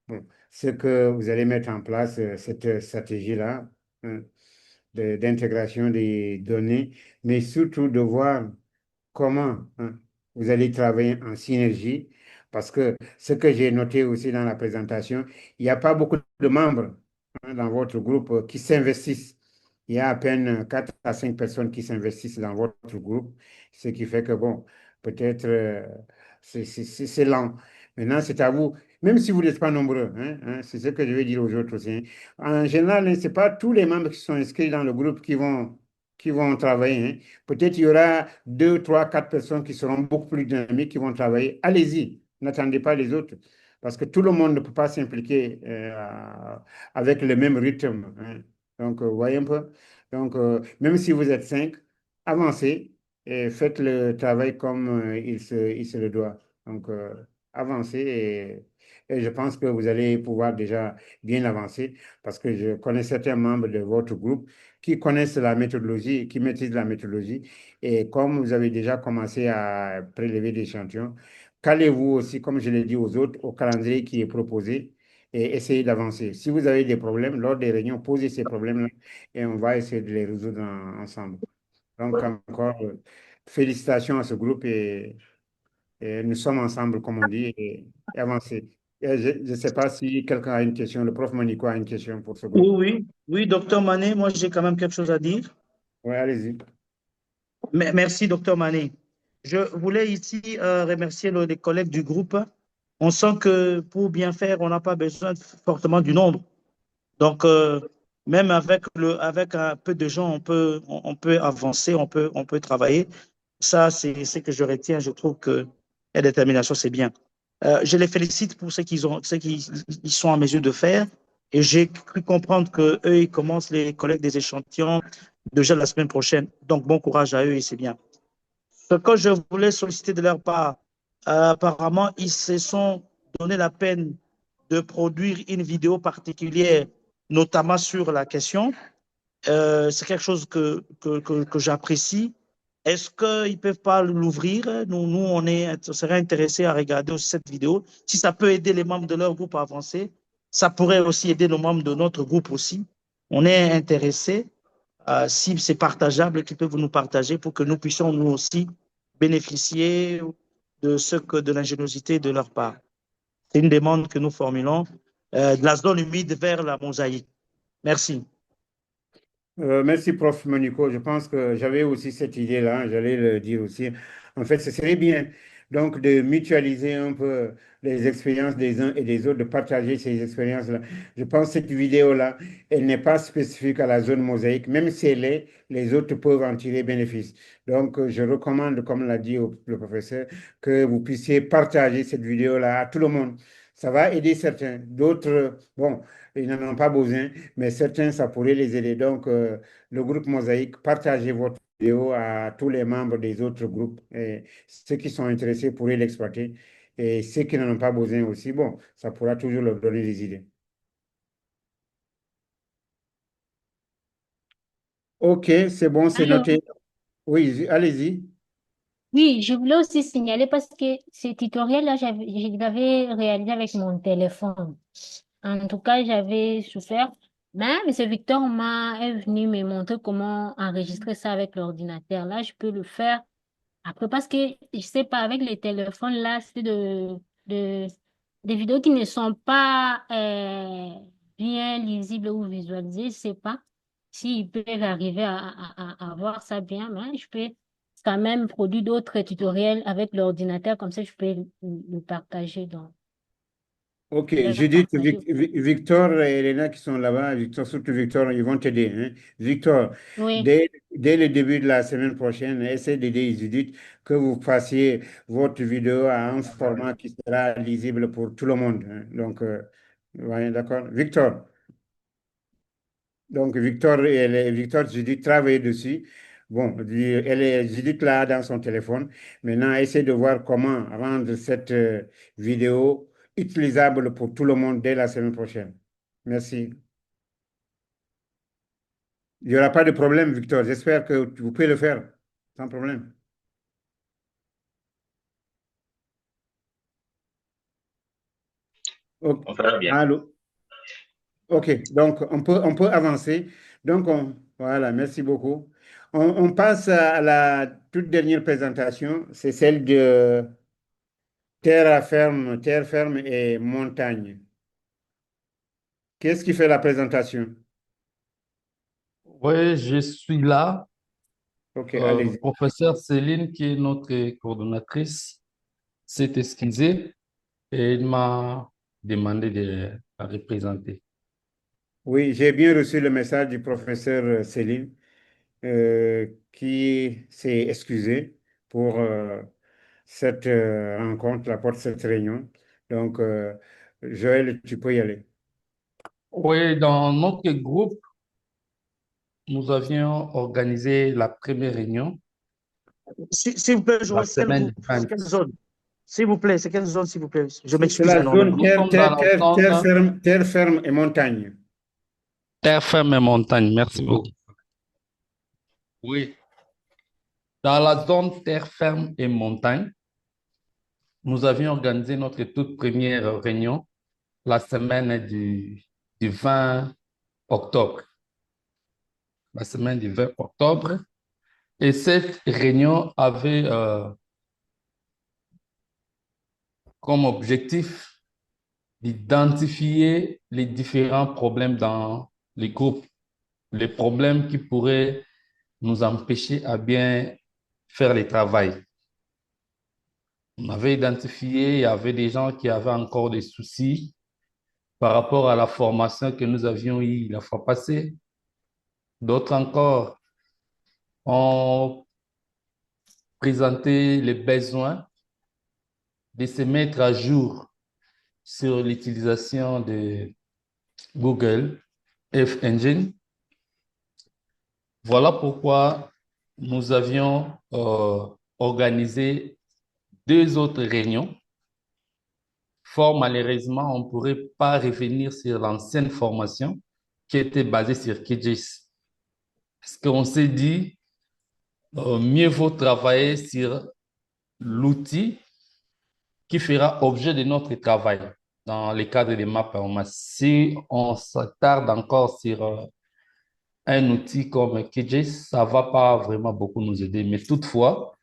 bon, ce que vous allez mettre en place, cette stratégie-là, hein, d'intégration des données, mais surtout de voir comment hein, vous allez travailler en synergie, parce que ce que j'ai noté aussi dans la présentation, il n'y a pas beaucoup de membres hein, dans votre groupe qui s'investissent. Il y a à peine 4 à 5 personnes qui s'investissent dans votre groupe, ce qui fait que, bon, peut-être c'est lent. Maintenant, c'est à vous. Même si vous n'êtes pas nombreux, hein, c'est ce que je vais dire aux autres aussi. Hein. En général, hein, ce n'est pas tous les membres qui sont inscrits dans le groupe qui vont travailler. Hein. Peut-être il y aura 2, 3, 4 personnes qui seront beaucoup plus dynamiques, qui vont travailler. Allez-y, n'attendez pas les autres. Parce que tout le monde ne peut pas s'impliquer avec le même rythme. Hein. Donc, vous voyez un peu. Donc, même si vous êtes 5, avancez et faites le travail comme il se le doit. Donc, avancez et je pense que vous allez pouvoir déjà bien avancer parce que je connais certains membres de votre groupe qui connaissent la méthodologie, qui maîtrisent la méthodologie. Et comme vous avez déjà commencé à prélever des échantillons, calez-vous aussi, comme je l'ai dit aux autres, au calendrier qui est proposé et essayez d'avancer. Si vous avez des problèmes, lors des réunions, posez ces problèmes-là et on va essayer de les résoudre ensemble. Donc, encore, félicitations à ce groupe et nous sommes ensemble, comme on dit, et avancer. Et je ne sais pas si quelqu'un a une question. Le prof Monico a une question pour ce Oui, groupe. oui, oui, docteur Mané, moi j'ai quand même quelque chose à dire. Oui, allez-y. Merci, docteur Mané. Je voulais ici remercier les collègues du groupe. On sent que pour bien faire, on n'a pas besoin fortement du nombre. Donc, même avec un peu de gens, on peut avancer, on peut travailler. Ça, c'est ce que je retiens. Je trouve que la détermination, c'est bien. Je les félicite pour ce qu'ils ils sont en mesure de faire. Et j'ai cru comprendre que eux, ils commencent les collectes des échantillons déjà la semaine prochaine. Donc, bon courage à eux et c'est bien. Ce que je voulais solliciter de leur part, apparemment, ils se sont donné la peine de produire une vidéo particulière, notamment sur la question. C'est quelque chose que j'apprécie. Est-ce qu'ils ne peuvent pas l'ouvrir? On serait intéressés à regarder aussi cette vidéo. Si ça peut aider les membres de leur groupe à avancer, ça pourrait aussi aider nos membres de notre groupe aussi. On est intéressés, si c'est partageable, qu'ils peuvent nous partager pour que nous puissions nous aussi bénéficier de l'ingéniosité de leur part. C'est une demande que nous formulons de la zone humide vers la mosaïque. Merci. Merci, prof Monico. Je pense que j'avais aussi cette idée-là, j'allais le dire aussi. En fait, ce serait bien donc de mutualiser un peu les expériences des uns et des autres, de partager ces expériences-là. Je pense que cette vidéo-là, elle n'est pas spécifique à la zone mosaïque, même si elle est, les autres peuvent en tirer bénéfice. Donc, je recommande, comme l'a dit le professeur, que vous puissiez partager cette vidéo-là à tout le monde. Ça va aider certains. D'autres, bon, ils n'en ont pas besoin mais certains, ça pourrait les aider. Donc, le groupe Mosaïque, partagez votre vidéo à tous les membres des autres groupes. Et ceux qui sont intéressés pourraient l'exploiter. Et ceux qui n'en ont pas besoin aussi, bon, ça pourra toujours leur donner des idées. OK, c'est bon, c'est Alors, noté. Oui, allez-y. oui, je voulais aussi signaler parce que ce tutoriel-là, je l'avais réalisé avec mon téléphone. En tout cas, j'avais souffert. Mais M. Victor est venu me montrer comment enregistrer ça avec l'ordinateur. Là, je peux le faire après parce que, je sais pas, avec les téléphones, là, c'est de, des vidéos qui ne sont pas bien lisibles ou visualisées. Je sais pas s'ils peuvent arriver à voir ça bien, mais je peux quand même produire d'autres tutoriels avec l'ordinateur, comme ça, je peux le partager. Donc, OK, le Judith, partager. Victor et Elena qui sont là-bas, Victor, surtout Victor, ils vont t'aider. Hein. Victor, Oui. dès le début de la semaine prochaine, essaie d'aider Judith que vous fassiez votre vidéo à un format qui sera lisible pour tout le monde. Hein. Donc, ouais, d'accord. Victor. Donc, Victor, Judith travaille dessus. Bon, Judith là dans son téléphone. Maintenant, essaie de voir comment rendre cette vidéo utilisable pour tout le monde dès la semaine prochaine. Merci. Il n'y aura pas de problème, Victor. J'espère que vous pouvez le faire sans problème. Ok. On fera bien. Allô? OK, donc on peut avancer. Donc, voilà, merci beaucoup. On passe à la toute dernière présentation, c'est celle de terre ferme et montagne. Qu'est-ce qui fait la présentation? Oui, je suis là. OK, Le allez-y. professeur Céline, qui est notre coordonnatrice, s'est excusée et il m'a demandé de la représenter. Oui, j'ai bien reçu le message du professeur Céline qui s'est excusé pour cette rencontre, pour cette réunion. Donc, Joël, tu peux y aller. Oui, dans notre groupe, nous avions organisé la première réunion S'il vous plaît, la Joël, quel semaine groupe? du C'est 20. quelle zone? S'il vous plaît, c'est quelle zone, s'il vous plaît? Je C'est m'excuse la zone énormément. Nous sommes dans la zone terre ferme et montagne. terre ferme et montagne. Merci beaucoup. Oui, dans la zone terre ferme et montagne, nous avions organisé notre toute première réunion la semaine du 20 octobre. La semaine du 20 octobre. Et cette réunion avait comme objectif d'identifier les différents problèmes dans les groupes, les problèmes qui pourraient nous empêcher à bien faire le travail. On avait identifié, il y avait des gens qui avaient encore des soucis par rapport à la formation que nous avions eue la fois passée. D'autres encore ont présenté les besoins de se mettre à jour sur l'utilisation de Google Earth Engine. Voilà pourquoi nous avions organisé 2 autres réunions. Fort malheureusement, on ne pourrait pas revenir sur l'ancienne formation qui était basée sur QGIS. Parce qu'on s'est dit, mieux vaut travailler sur l'outil qui fera objet de notre travail dans le cadre des maps. Si on s'attarde encore sur un outil comme QGIS, ça ne va pas vraiment beaucoup nous aider. Mais toutefois,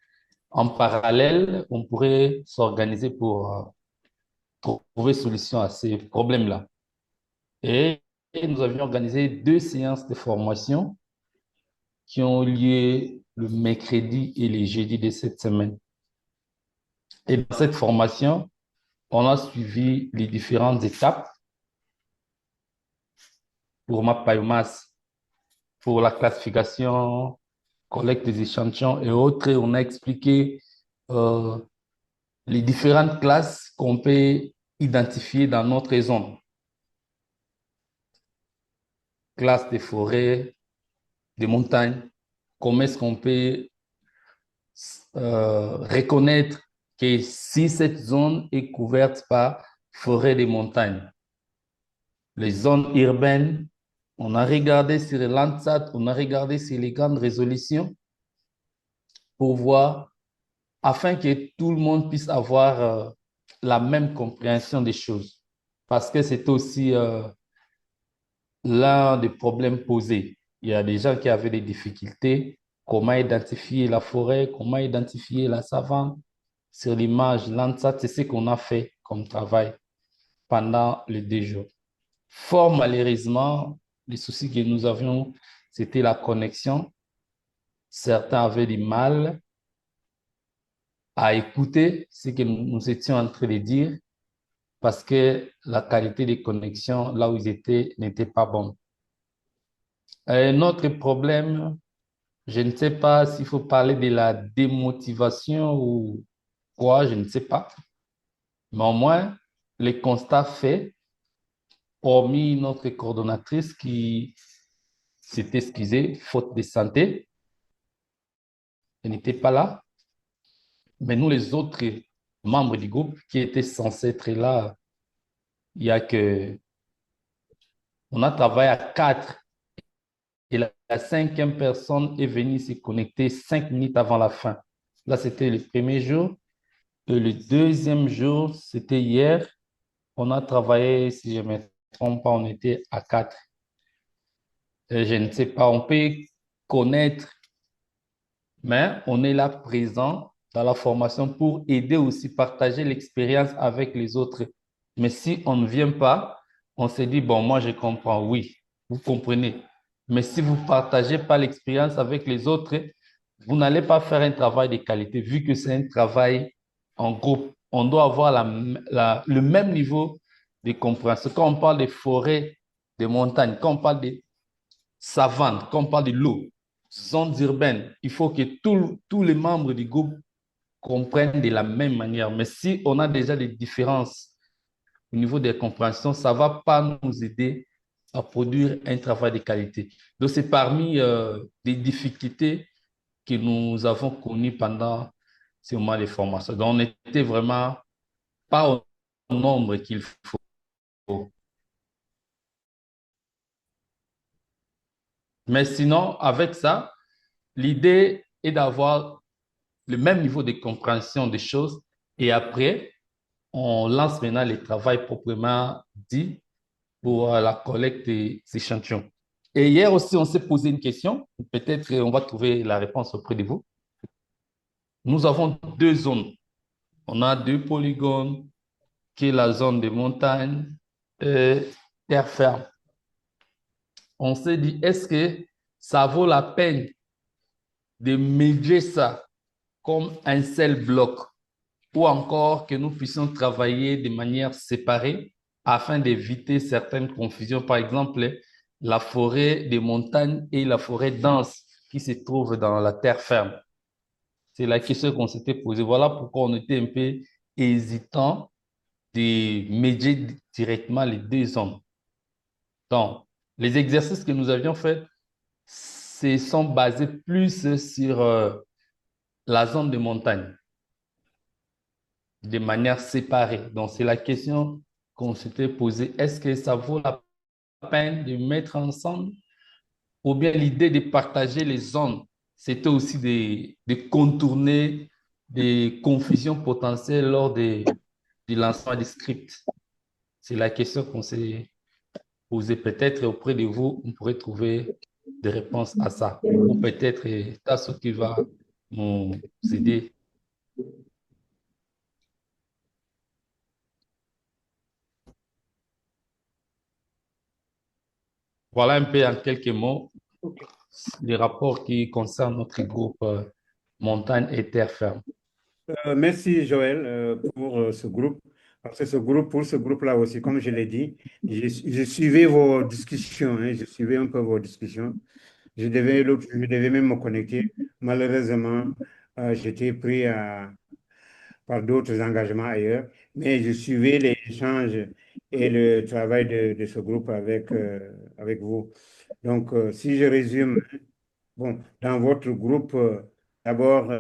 en parallèle, on pourrait s'organiser pour trouver solution à ces problèmes-là. Et nous avions organisé 2 séances de formation qui ont lieu le mercredi et le jeudi de cette semaine. Et dans cette formation, on a suivi les différentes étapes pour MapBiomass, pour la classification, collecte des échantillons et autres. On a expliqué les différentes classes qu'on peut identifier dans notre zone. Classe des forêts, des montagnes, comment est-ce qu'on peut reconnaître que si cette zone est couverte par forêt des montagnes. Les zones urbaines, on a regardé sur le Landsat, on a regardé sur les grandes résolutions pour voir, afin que tout le monde puisse avoir la même compréhension des choses. Parce que c'est aussi l'un des problèmes posés. Il y a des gens qui avaient des difficultés. Comment identifier la forêt, comment identifier la savane sur l'image Landsat, c'est ce qu'on a fait comme travail pendant les 2 jours. Fort malheureusement, les soucis que nous avions, c'était la connexion. Certains avaient du mal à écouter ce que nous étions en train de dire parce que la qualité des connexions là où ils étaient n'était pas bonne. Un autre problème, je ne sais pas s'il faut parler de la démotivation ou quoi, je ne sais pas. Mais au moins, les constats faits, hormis notre coordonnatrice qui s'est excusé, faute de santé. Elle n'était pas là. Mais nous, les autres membres du groupe qui étaient censés être là, il y a que... On a travaillé à 4 et la cinquième personne est venue se connecter 5 minutes avant la fin. Là, c'était le premier jour. Et le deuxième jour, c'était hier. On a travaillé, si je ne me trompe pas, on était à 4. Je ne sais pas, on peut connaître, mais on est là présent dans la formation pour aider aussi, partager l'expérience avec les autres. Mais si on ne vient pas, on se dit, bon, moi je comprends, oui, vous comprenez. Mais si vous ne partagez pas l'expérience avec les autres, vous n'allez pas faire un travail de qualité, vu que c'est un travail en groupe. On doit avoir le même niveau de compréhension. Quand on parle des forêts, des montagnes, quand on parle des savanes, quand on parle de l'eau, zones urbaines, il faut que tous les membres du groupe comprennent de la même manière. Mais si on a déjà des différences au niveau des compréhensions, ça ne va pas nous aider à produire un travail de qualité. Donc, c'est parmi les difficultés que nous avons connues pendant ces moments de formation. Donc, on n'était vraiment pas au nombre qu'il faut. Mais sinon, avec ça, l'idée est d'avoir le même niveau de compréhension des choses et après, on lance maintenant le travail proprement dit pour la collecte des échantillons. Et hier aussi, on s'est posé une question. Peut-être on va trouver la réponse auprès de vous. Nous avons 2 zones. On a 2 polygones, qui est la zone des montagnes et terre ferme. On s'est dit, est-ce que ça vaut la peine de mélanger ça comme un seul bloc ou encore que nous puissions travailler de manière séparée afin d'éviter certaines confusions. Par exemple, la forêt des montagnes et la forêt dense qui se trouve dans la terre ferme. C'est la question qu'on s'était posée. Voilà pourquoi on était un peu hésitant de médier directement les 2 zones. Donc, les exercices que nous avions faits se sont basés plus sur la zone de montagne, de manière séparée. Donc, c'est la question qu'on s'était posée. Est-ce que ça vaut la peine de mettre ensemble? Ou bien l'idée de partager les zones, c'était aussi de contourner des confusions potentielles lors du lancement des scripts. C'est la question qu'on s'est posée. Peut-être auprès de vous, on pourrait trouver des réponses à ça. Ou peut-être Tasso qui va nous aider. Voilà un peu en quelques mots les rapports qui concernent notre groupe Montagne et Terre Ferme. Merci Joël pour ce groupe. Parce que pour ce groupe-là aussi, comme je l'ai dit, je suivais vos discussions, hein, je suivais un peu vos discussions. Je devais même me connecter. Malheureusement, j'étais pris par d'autres engagements ailleurs, mais je suivais les échanges et le travail de ce groupe avec vous. Donc, si je résume, bon, dans votre groupe, d'abord,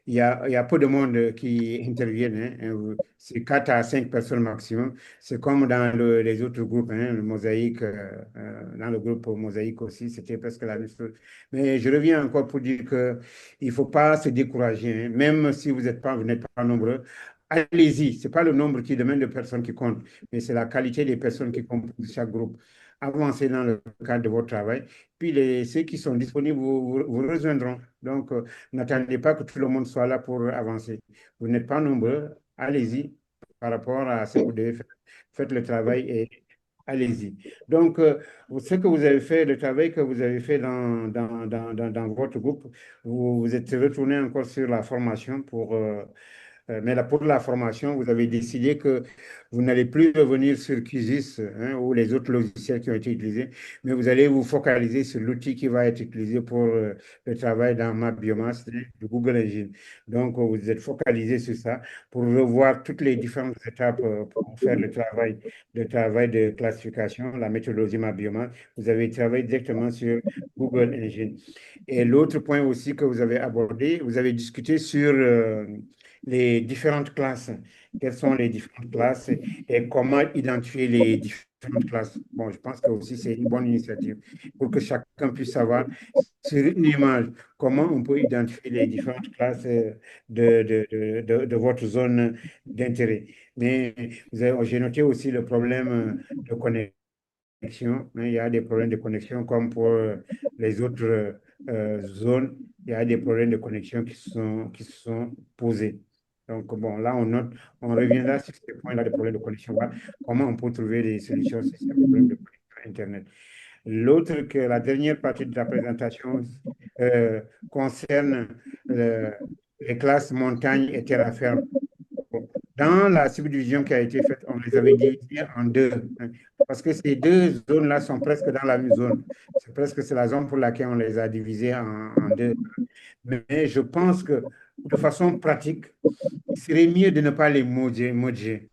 il y a peu de monde qui interviennent, hein. C'est 4 à 5 personnes maximum. C'est comme dans les autres groupes, hein, le Mosaïque, dans le groupe Mosaïque aussi, c'était presque la même chose. Mais je reviens encore pour dire qu'il ne faut pas se décourager, hein. Même si vous n'êtes pas nombreux, allez-y. Ce n'est pas le nombre qui demande de personnes qui compte, mais c'est la qualité des personnes qui composent chaque groupe. Avancez dans le cadre de votre travail. Puis ceux qui sont disponibles vous rejoindront. Donc, n'attendez pas que tout le monde soit là pour avancer. Vous n'êtes pas nombreux, allez-y par rapport à ce que vous devez faire. Faites le travail et allez-y. Donc, ce que vous avez fait, le travail que vous avez fait dans votre groupe, vous êtes retourné encore sur la formation pour Mais là, pour la formation, vous avez décidé que vous n'allez plus revenir sur QGIS hein, ou les autres logiciels qui ont été utilisés, mais vous allez vous focaliser sur l'outil qui va être utilisé pour le travail dans Map Biomass du Google Engine. Donc, vous êtes focalisé sur ça pour revoir toutes les différentes étapes pour faire le travail de classification, la méthodologie Map Biomass. Vous avez travaillé directement sur Google Engine. Et l'autre point aussi que vous avez abordé, vous avez discuté sur les différentes classes. Quelles sont les différentes classes et comment identifier les différentes classes. Bon, je pense que aussi c'est une bonne initiative pour que chacun puisse savoir sur une image comment on peut identifier les différentes classes de votre zone d'intérêt. Mais j'ai noté aussi le problème de connexion connexion, hein. Il y a des problèmes de connexion comme pour les autres zones. Il y a des problèmes de connexion qui sont posés. Donc, bon, là, on note, on reviendra sur ces points-là, des problèmes de connexion. Voilà. Comment on peut trouver des solutions sur ces problèmes de connexion Internet. L'autre, que la dernière partie de la présentation concerne les classes montagne et terre ferme. Bon, dans la subdivision qui a été faite, on les avait divisés en deux, hein, parce que ces deux zones-là sont presque dans la même zone. C'est la zone pour laquelle on les a divisées en deux. Mais je pense que de façon pratique, il serait mieux de ne pas les merger.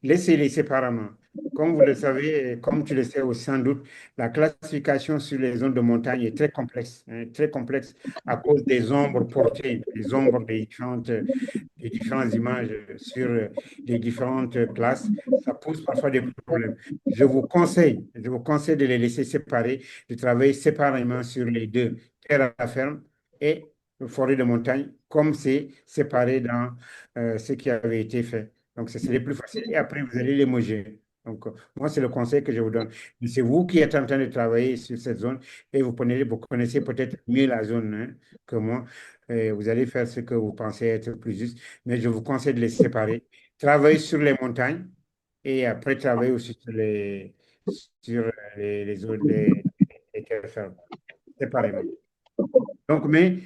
Laissez-les séparément. Comme vous le savez, et comme tu le sais aussi sans doute, la classification sur les zones de montagne est hein, très complexe à cause des ombres portées, des ombres des différentes images sur les différentes classes. Ça pose parfois des problèmes. Je vous conseille de les laisser séparer, de travailler séparément sur les deux, terre à ferme et forêt de montagne, comme c'est séparé dans ce qui avait été fait. Donc, ce serait plus facile. Et après, vous allez les moger. Donc, moi, c'est le conseil que je vous donne. Mais c'est vous qui êtes en train de travailler sur cette zone et vous connaissez peut-être mieux la zone hein, que moi. Et vous allez faire ce que vous pensez être plus juste. Mais je vous conseille de les séparer. Travailler sur les montagnes et après travailler aussi sur les zones, les terres fermes, séparément. Donc, mais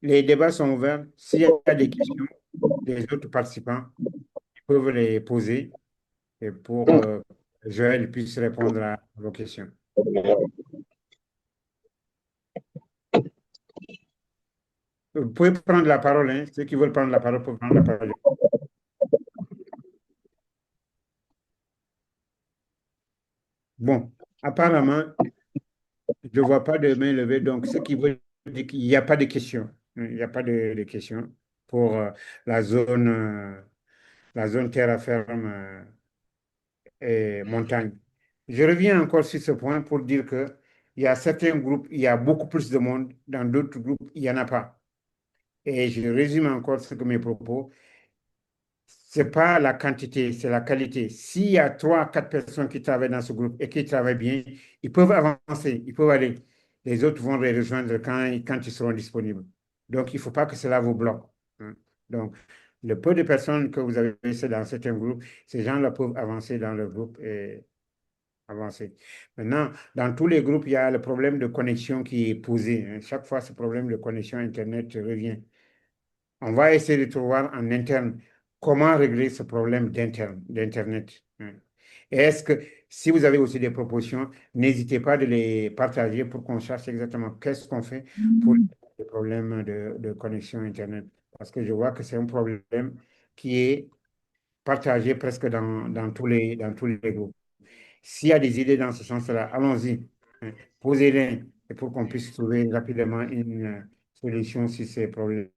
les débats sont ouverts. S'il y a des questions des autres participants, peuvent les poser et pour que Joël puisse répondre à vos questions. Vous pouvez prendre la parole, hein. Ceux qui veulent prendre la parole peuvent prendre la parole. Bon, apparemment, je ne vois pas de main levée, donc ce qui veut dire qu'il n'y a pas de questions. Il n'y a pas de questions pour la zone, la zone terre à ferme et montagne. Je reviens encore sur ce point pour dire que il y a certains groupes, il y a beaucoup plus de monde, dans d'autres groupes, il n'y en a pas. Et je résume encore ce que mes propos. C'est pas la quantité, c'est la qualité. S'il y a 3, 4 personnes qui travaillent dans ce groupe et qui travaillent bien, ils peuvent avancer, ils peuvent aller. Les autres vont les rejoindre quand ils seront disponibles. Donc, il ne faut pas que cela vous bloque, hein. Donc, le peu de personnes que vous avez laissées dans certains groupes, ces gens-là peuvent avancer dans le groupe et avancer. Maintenant, dans tous les groupes, il y a le problème de connexion qui est posé, hein. Chaque fois, ce problème de connexion Internet revient. On va essayer de trouver en interne comment régler ce problème d'Internet, hein. Et est-ce que si vous avez aussi des propositions, n'hésitez pas de les partager pour qu'on sache exactement qu'est-ce qu'on fait pour les problèmes de connexion Internet. Parce que je vois que c'est un problème qui est partagé presque dans tous les groupes. S'il y a des idées dans ce sens-là, allons-y, hein, posez-les et pour qu'on puisse trouver rapidement une solution sur ces problèmes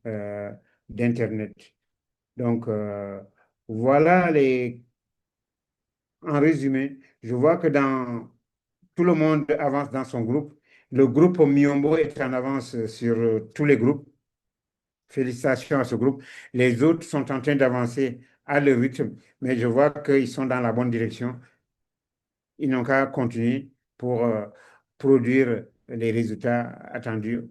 euh, d'Internet. Donc, voilà en résumé, je vois que tout le monde avance dans son groupe. Le groupe Miombo est en avance sur tous les groupes. Félicitations à ce groupe. Les autres sont en train d'avancer à leur rythme, mais je vois qu'ils sont dans la bonne direction. Ils n'ont qu'à continuer pour produire les résultats attendus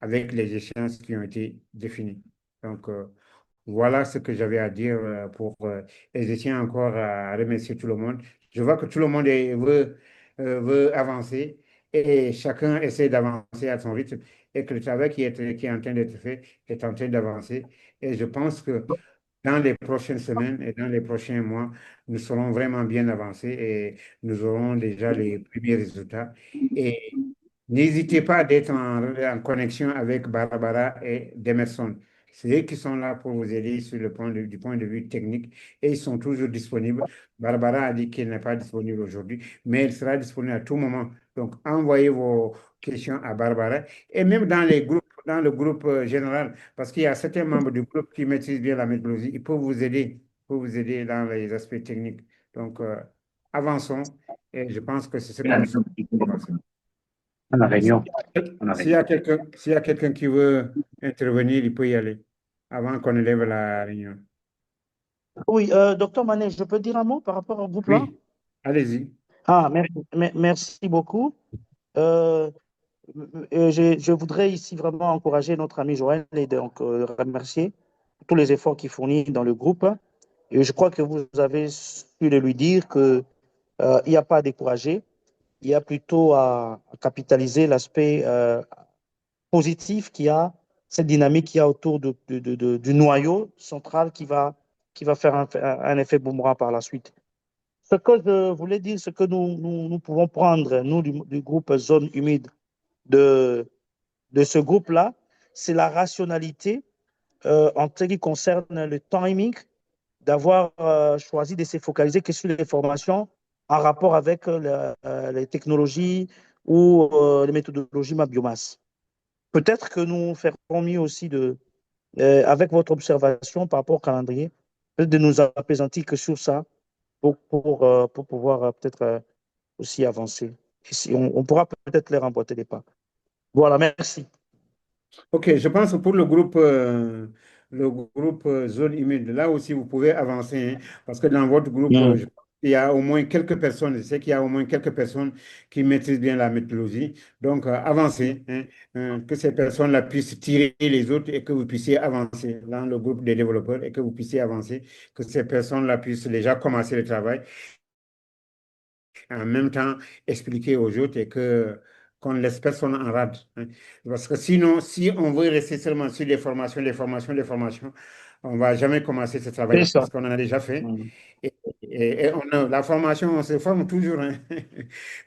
avec les échéances qui ont été définies. Donc, voilà ce que j'avais à dire et je tiens encore à remercier tout le monde. Je vois que tout le monde veut avancer et chacun essaie d'avancer à son rythme. et que le travail qui est en train d'être fait est en train d'avancer. Et je pense que dans les prochaines semaines et dans les prochains mois, nous serons vraiment bien avancés et nous aurons déjà les premiers résultats. Et n'hésitez pas d'être en connexion avec Barbara et Demerson. C'est eux qui sont là pour vous aider sur du point de vue technique et ils sont toujours disponibles. Barbara a dit qu'elle n'est pas disponible aujourd'hui, mais elle sera disponible à tout moment. Donc, envoyez vos questions à Barbara et même dans les groupes, dans le groupe général, parce qu'il y a certains membres du groupe qui maîtrisent bien la méthodologie, ils peuvent vous aider dans les aspects techniques. Donc, avançons et je pense que c'est ce que nous sommes avancer. À la réunion. S'il y a quelqu'un qui veut intervenir, il peut y aller avant qu'on élève la réunion. Oui, docteur Manet, je peux dire un mot par rapport au groupe-là? Oui, allez-y. Ah, merci beaucoup. Je voudrais ici vraiment encourager notre ami Joël et donc remercier tous les efforts qu'il fournit dans le groupe. Et je crois que vous avez su le lui dire qu'il n'y a pas à décourager, il y a plutôt à capitaliser l'aspect positif qu'il y a, cette dynamique qu'il y a autour du noyau central qui va faire un effet boomerang par la suite. Ce que je voulais dire, ce que nous pouvons prendre, nous, du groupe Zone Humide, de ce groupe-là, c'est la rationalité en ce qui concerne le timing, d'avoir choisi de se focaliser que sur les formations en rapport avec les technologies ou les méthodologies ma biomasse. Peut-être que nous ferons mieux aussi avec votre observation par rapport au calendrier, peut-être de nous apaisantir que sur ça pour pouvoir peut-être aussi avancer. Ici, on pourra peut-être les remboîter les pas. Voilà, merci. OK, je pense que pour le groupe zone humide, là aussi, vous pouvez avancer, hein, parce que dans votre groupe, il y a au moins quelques personnes, je sais qu'il y a au moins quelques personnes qui maîtrisent bien la méthodologie. Donc, avancez, hein, que ces personnes-là puissent tirer les autres et que vous puissiez avancer dans le groupe des développeurs et que vous puissiez avancer, que ces personnes-là puissent déjà commencer le travail en même temps expliquer aux autres et qu'on ne laisse personne en rade, hein. Parce que sinon, si on veut rester seulement sur les formations, on ne va jamais commencer ce travail-là parce qu'on en a déjà fait. Et la formation, on se forme toujours, hein.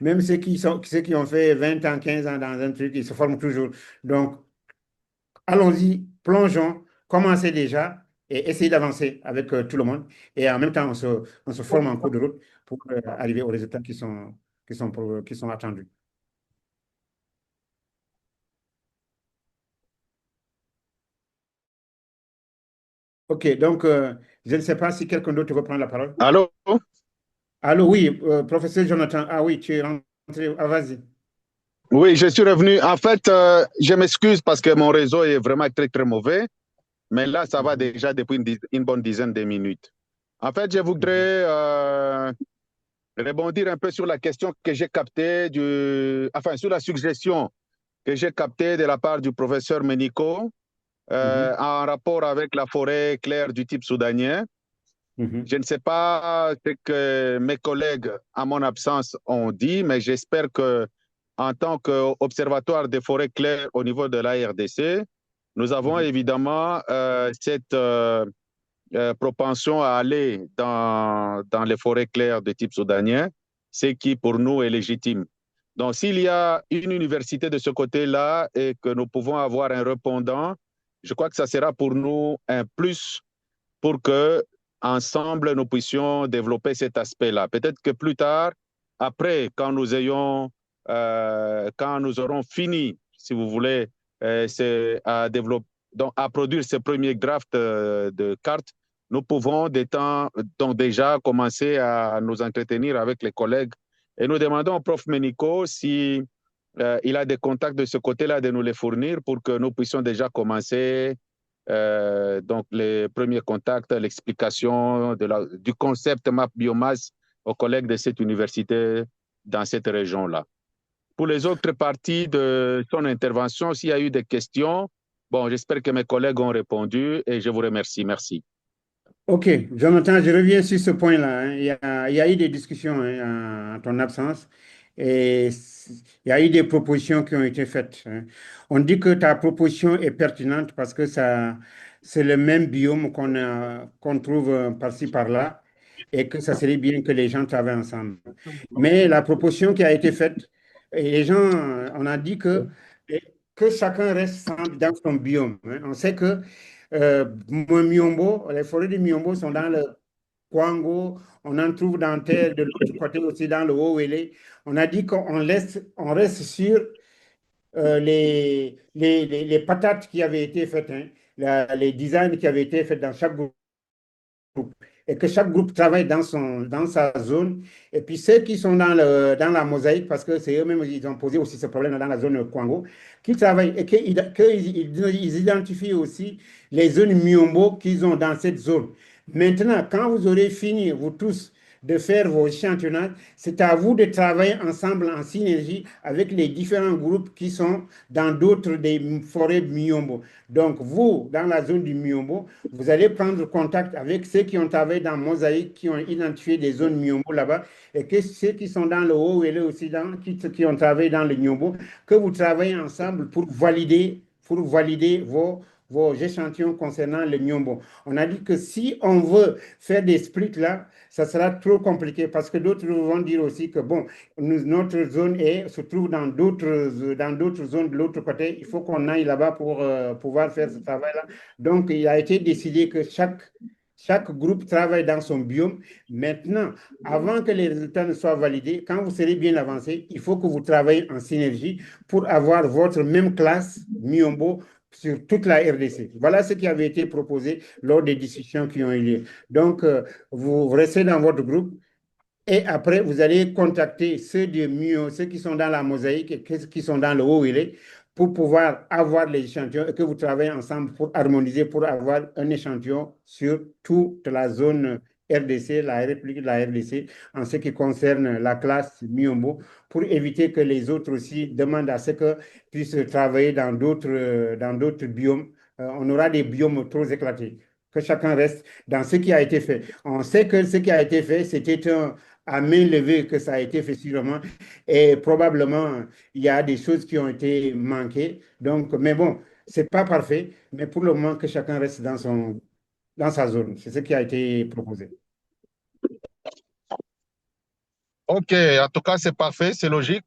Même ceux qui ont fait 20 ans, 15 ans dans un truc, ils se forment toujours. Donc, allons-y, plongeons, commencez déjà et essayez d'avancer avec tout le monde. Et en même temps, on se forme en cours de route pour arriver aux résultats qui sont attendus. OK, donc je ne sais pas si quelqu'un d'autre veut prendre la parole. Allô? Allô, oui, professeur Jonathan. Ah oui, tu es rentré. Ah, vas-y. Oui, je suis revenu. En fait, je m'excuse parce que mon réseau est vraiment très, très mauvais. Mais là, ça va déjà depuis une bonne dizaine de minutes. En fait, je voudrais rebondir un peu sur la question que j'ai captée, sur la suggestion que j'ai captée de la part du professeur Ménico en rapport avec la forêt claire du type soudanien. Je ne sais pas ce que mes collègues, à mon absence, ont dit, mais j'espère que, en tant qu'observatoire des forêts claires au niveau de la RDC, nous avons évidemment cette propension à aller dans les forêts claires de type soudanien, ce qui pour nous est légitime. Donc, s'il y a une université de ce côté-là et que nous pouvons avoir un répondant, je crois que ça sera pour nous un plus pour que ensemble nous puissions développer cet aspect-là. Peut-être que plus tard, après, quand nous aurons fini, si vous voulez, à développer, donc à produire ce premier draft de cartes, nous pouvons donc déjà commencer à nous entretenir avec les collègues et nous demandons au prof Ménico si il a des contacts de ce côté-là de nous les fournir pour que nous puissions déjà commencer donc les premiers contacts, l'explication du concept map biomasse aux collègues de cette université dans cette région-là. Pour les autres parties de son intervention, s'il y a eu des questions, bon, j'espère que mes collègues ont répondu et je vous remercie. Merci. OK, Jonathan, je reviens sur ce point-là, hein. Il y a eu des discussions, hein, en ton absence Et il y a eu des propositions qui ont été faites, hein. On dit que ta proposition est pertinente parce que ça, c'est le même biome qu'on trouve par-ci, par-là, et que ça serait bien que les gens travaillent ensemble. Mais la proposition qui a été faite, et les gens, on a dit que chacun reste dans son biome, hein. On sait que Miombo, les forêts de Miombo sont dans le Kwango, on en trouve dans terre, de l'autre côté aussi dans le Haut-Wélé. On a dit on reste sur les patates qui avaient été faites, hein, les designs qui avaient été faits dans chaque groupe et que chaque groupe travaille dans sa zone. Et puis ceux qui sont dans la mosaïque, parce que c'est eux-mêmes, ils ont posé aussi ce problème dans la zone Kwango, qui travaillent et qu'ils identifient aussi les zones Miombo qu'ils ont dans cette zone. Maintenant, quand vous aurez fini, vous tous, de faire vos échantillonnages, c'est à vous de travailler ensemble en synergie avec les différents groupes qui sont dans d'autres des forêts de Miombo. Donc, vous, dans la zone du Miombo, vous allez prendre contact avec ceux qui ont travaillé dans Mosaïque, qui ont identifié des zones Miombo là-bas, et que ceux qui sont dans le haut et aussi qui ont travaillé dans le Miombo, que vous travaillez ensemble pour valider vos échantillons concernant le Miombo. On a dit que si on veut faire des splits là, ça sera trop compliqué parce que d'autres vont dire aussi que bon, notre zone se trouve dans d'autres zones de l'autre côté. Il faut qu'on aille là-bas pour pouvoir faire ce travail-là. Donc, il a été décidé que chaque groupe travaille dans son biome. Maintenant, avant que les résultats ne soient validés, quand vous serez bien avancé, il faut que vous travaillez en synergie pour avoir votre même classe Miombo sur toute la RDC. Voilà ce qui avait été proposé lors des discussions qui ont eu lieu. Donc, vous restez dans votre groupe et après, vous allez contacter ceux qui sont dans la mosaïque et ceux qui sont dans le haut pour pouvoir avoir les échantillons et que vous travaillez ensemble pour harmoniser, pour avoir un échantillon sur toute la zone RDC, la République de la RDC, en ce qui concerne la classe Miombo, pour éviter que les autres aussi demandent à ce que puissent travailler dans d'autres biomes. On aura des biomes trop éclatés. Que chacun reste dans ce qui a été fait. On sait que ce qui a été fait, c'était à main levée que ça a été fait sûrement. Et probablement, il y a des choses qui ont été manquées. Donc, mais bon, c'est pas parfait. Mais pour le moment, que chacun reste dans sa zone. C'est ce qui a été proposé. OK, en tout cas, c'est parfait, c'est logique.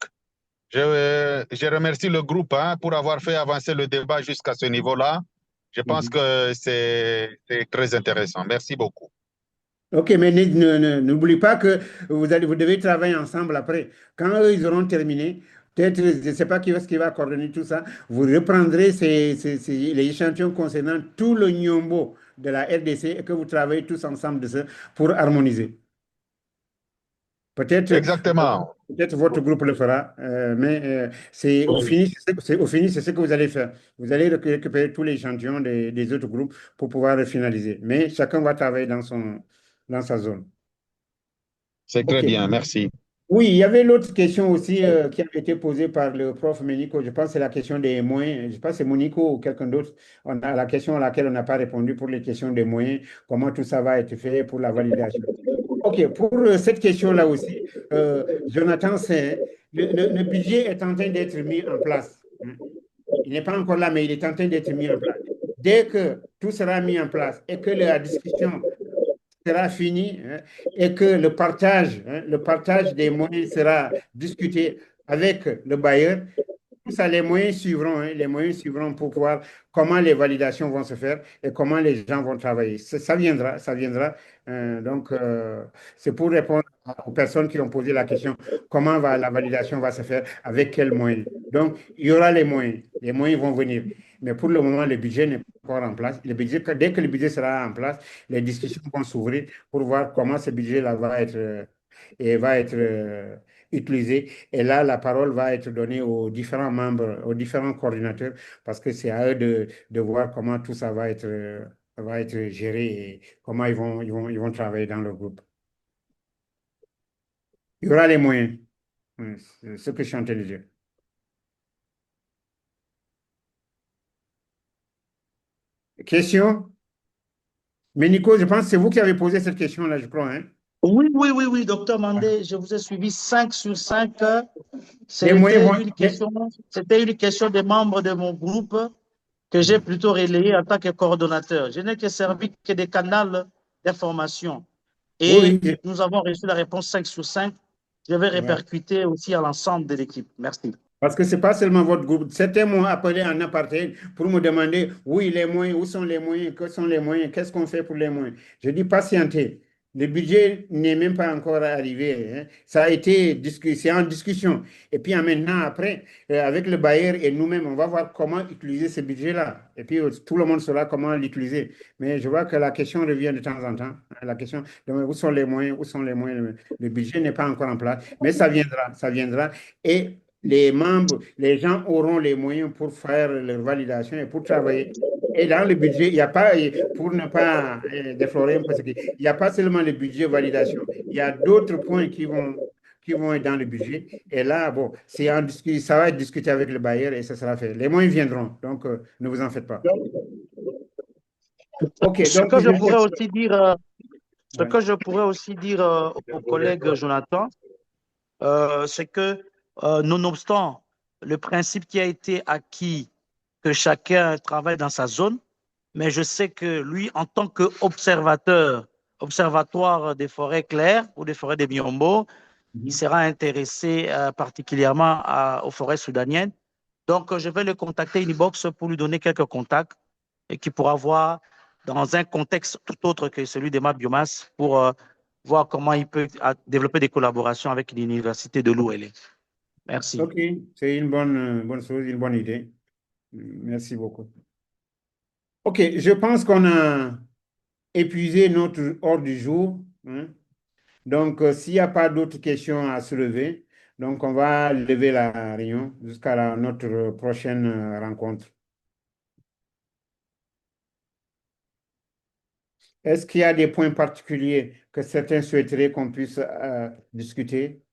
Je remercie le groupe hein, pour avoir fait avancer le débat jusqu'à ce niveau-là. Je pense que c'est très intéressant. Merci beaucoup. OK, mais n'oublie pas que vous devez travailler ensemble après. Quand eux, ils auront terminé, peut-être, je ne sais pas qui va coordonner tout ça, vous reprendrez les échantillons concernant tout le Nyombo de la RDC et que vous travaillez tous ensemble de ça pour harmoniser. Peut-être Exactement. peut-être votre groupe le fera, mais au fini, c'est ce que vous allez faire. Vous allez récupérer tous les échantillons des autres groupes pour pouvoir le finaliser. Mais chacun va travailler dans sa zone. C'est très OK. bien, merci. Oui, il y avait l'autre question aussi qui avait été posée par le prof Ménico. Je pense que c'est la question des moyens. Je ne sais pas si c'est Monico ou quelqu'un d'autre. On a la question à laquelle on n'a pas répondu pour les questions des moyens. Comment tout ça va être fait pour la validation? OK, pour cette question-là aussi, Jonathan, le budget est en train d'être mis en place, hein. Il n'est pas encore là, mais il est en train d'être mis en place. Dès que tout sera mis en place et que la discussion sera fini, hein, et que le partage des moyens sera discuté avec le bailleur, tout ça, les moyens suivront, hein, les moyens suivront pour voir comment les validations vont se faire et comment les gens vont travailler. Ça viendra, ça viendra. Donc, c'est pour répondre aux personnes qui ont posé la question, la validation va se faire, avec quels moyens. Donc, il y aura les moyens vont venir. Mais pour le moment, le budget n'est pas encore en place. Dès que le budget sera en place, les discussions vont s'ouvrir pour voir comment ce budget-là va être utilisé. Et là, la parole va être donnée aux différents membres, aux différents coordinateurs, parce que c'est à eux de voir comment tout ça va être géré et comment ils vont travailler dans le groupe. Il y aura les moyens. C'est ce que je suis en train de dire. Question? Mais Nico, je pense que c'est vous qui avez posé cette question-là, je crois, hein? Oui, docteur Mandé, je vous ai suivi 5 sur 5. Les moyens C'était une question des membres de mon groupe que j'ai plutôt relayé en tant que coordonnateur. Je n'ai que servi que des canaux d'information. Et oui, nous avons reçu la réponse 5 sur 5. Je vais ouais. répercuter aussi à l'ensemble de l'équipe. Merci. Parce que ce n'est pas seulement votre groupe. Certains m'ont appelé en apartheid pour me demander, oui, les moyens, où sont les moyens, que sont les moyens, qu'est-ce qu'on fait pour les moyens. Je dis patientez. Le budget n'est même pas encore arrivé, hein. Ça a été c'est en discussion. Et puis maintenant, après, avec le bailleur et nous-mêmes, on va voir comment utiliser ce budget-là. Et puis tout le monde saura comment l'utiliser. Mais je vois que la question revient de temps en temps, hein. La question, où sont les moyens, où sont les moyens. Le budget n'est pas encore en place, mais ça viendra, ça viendra. Et les membres, les gens auront les moyens pour faire leur validation et pour travailler. Et dans le budget, il n'y a pas, pour ne pas déflorer un peu ce il n'y a pas seulement le budget validation, il y a d'autres points qui vont être dans le budget. Et là, bon, ça va être discuté avec le bailleur et ça sera fait. Les moyens viendront, donc ne vous en faites pas. OK, Ce donc que je pourrais aussi dire, ce ouais. que je pourrais aussi dire au collègue Jonathan, c'est que nonobstant le principe qui a été acquis que chacun travaille dans sa zone, mais je sais que lui, en tant qu'observateur, observatoire des forêts claires ou des forêts des Biombo, il sera intéressé particulièrement aux forêts soudanaises. Donc, je vais le contacter inbox pour lui donner quelques contacts et qui pourra voir dans un contexte tout autre que celui de ma biomasse pour voir comment il peut développer des collaborations avec l'université de l'ULA. Merci. OK, c'est une bonne chose, une bonne idée. Merci beaucoup. OK, je pense qu'on a épuisé notre ordre du jour, hein. Donc, s'il n'y a pas d'autres questions à soulever, donc on va lever la réunion jusqu'à notre prochaine rencontre. Est-ce qu'il y a des points particuliers que certains souhaiteraient qu'on puisse discuter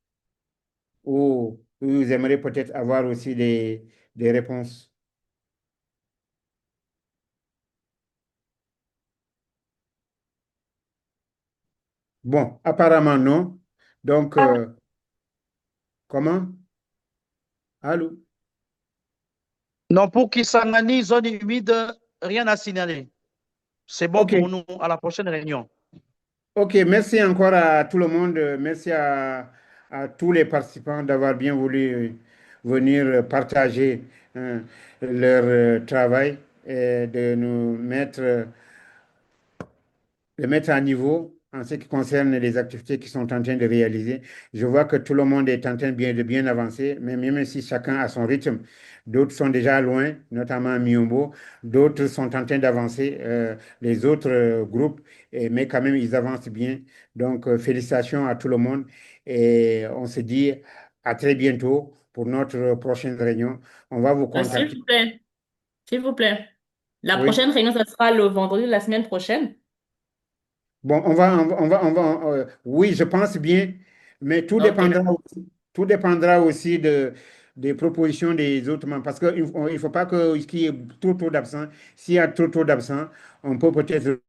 ou vous aimeriez peut-être avoir aussi des réponses? Bon, apparemment non. Donc, comment? Allô? Non, pour Kisangani, zone humide, rien à signaler. C'est bon OK. pour nous. À la prochaine réunion. OK, merci encore à tout le monde. Merci à tous les participants d'avoir bien voulu venir partager leur travail et de nous mettre à niveau en ce qui concerne les activités qui sont en train de réaliser. Je vois que tout le monde est en train de bien avancer, mais même si chacun a son rythme, d'autres sont déjà loin, notamment à Miombo, d'autres sont en train d'avancer, les autres groupes, mais quand même ils avancent bien. Donc félicitations à tout le monde et on se dit à très bientôt pour notre prochaine réunion. On va vous S'il contacter. vous plaît, s'il vous plaît. La Oui. prochaine réunion, ça sera le vendredi de la semaine prochaine. Bon, oui, je pense bien, mais Ok, d'accord. tout dépendra aussi des propositions des autres membres, parce qu'il ne faut pas qu'il y ait trop d'absents. S'il y a trop d'absents, on peut peut-être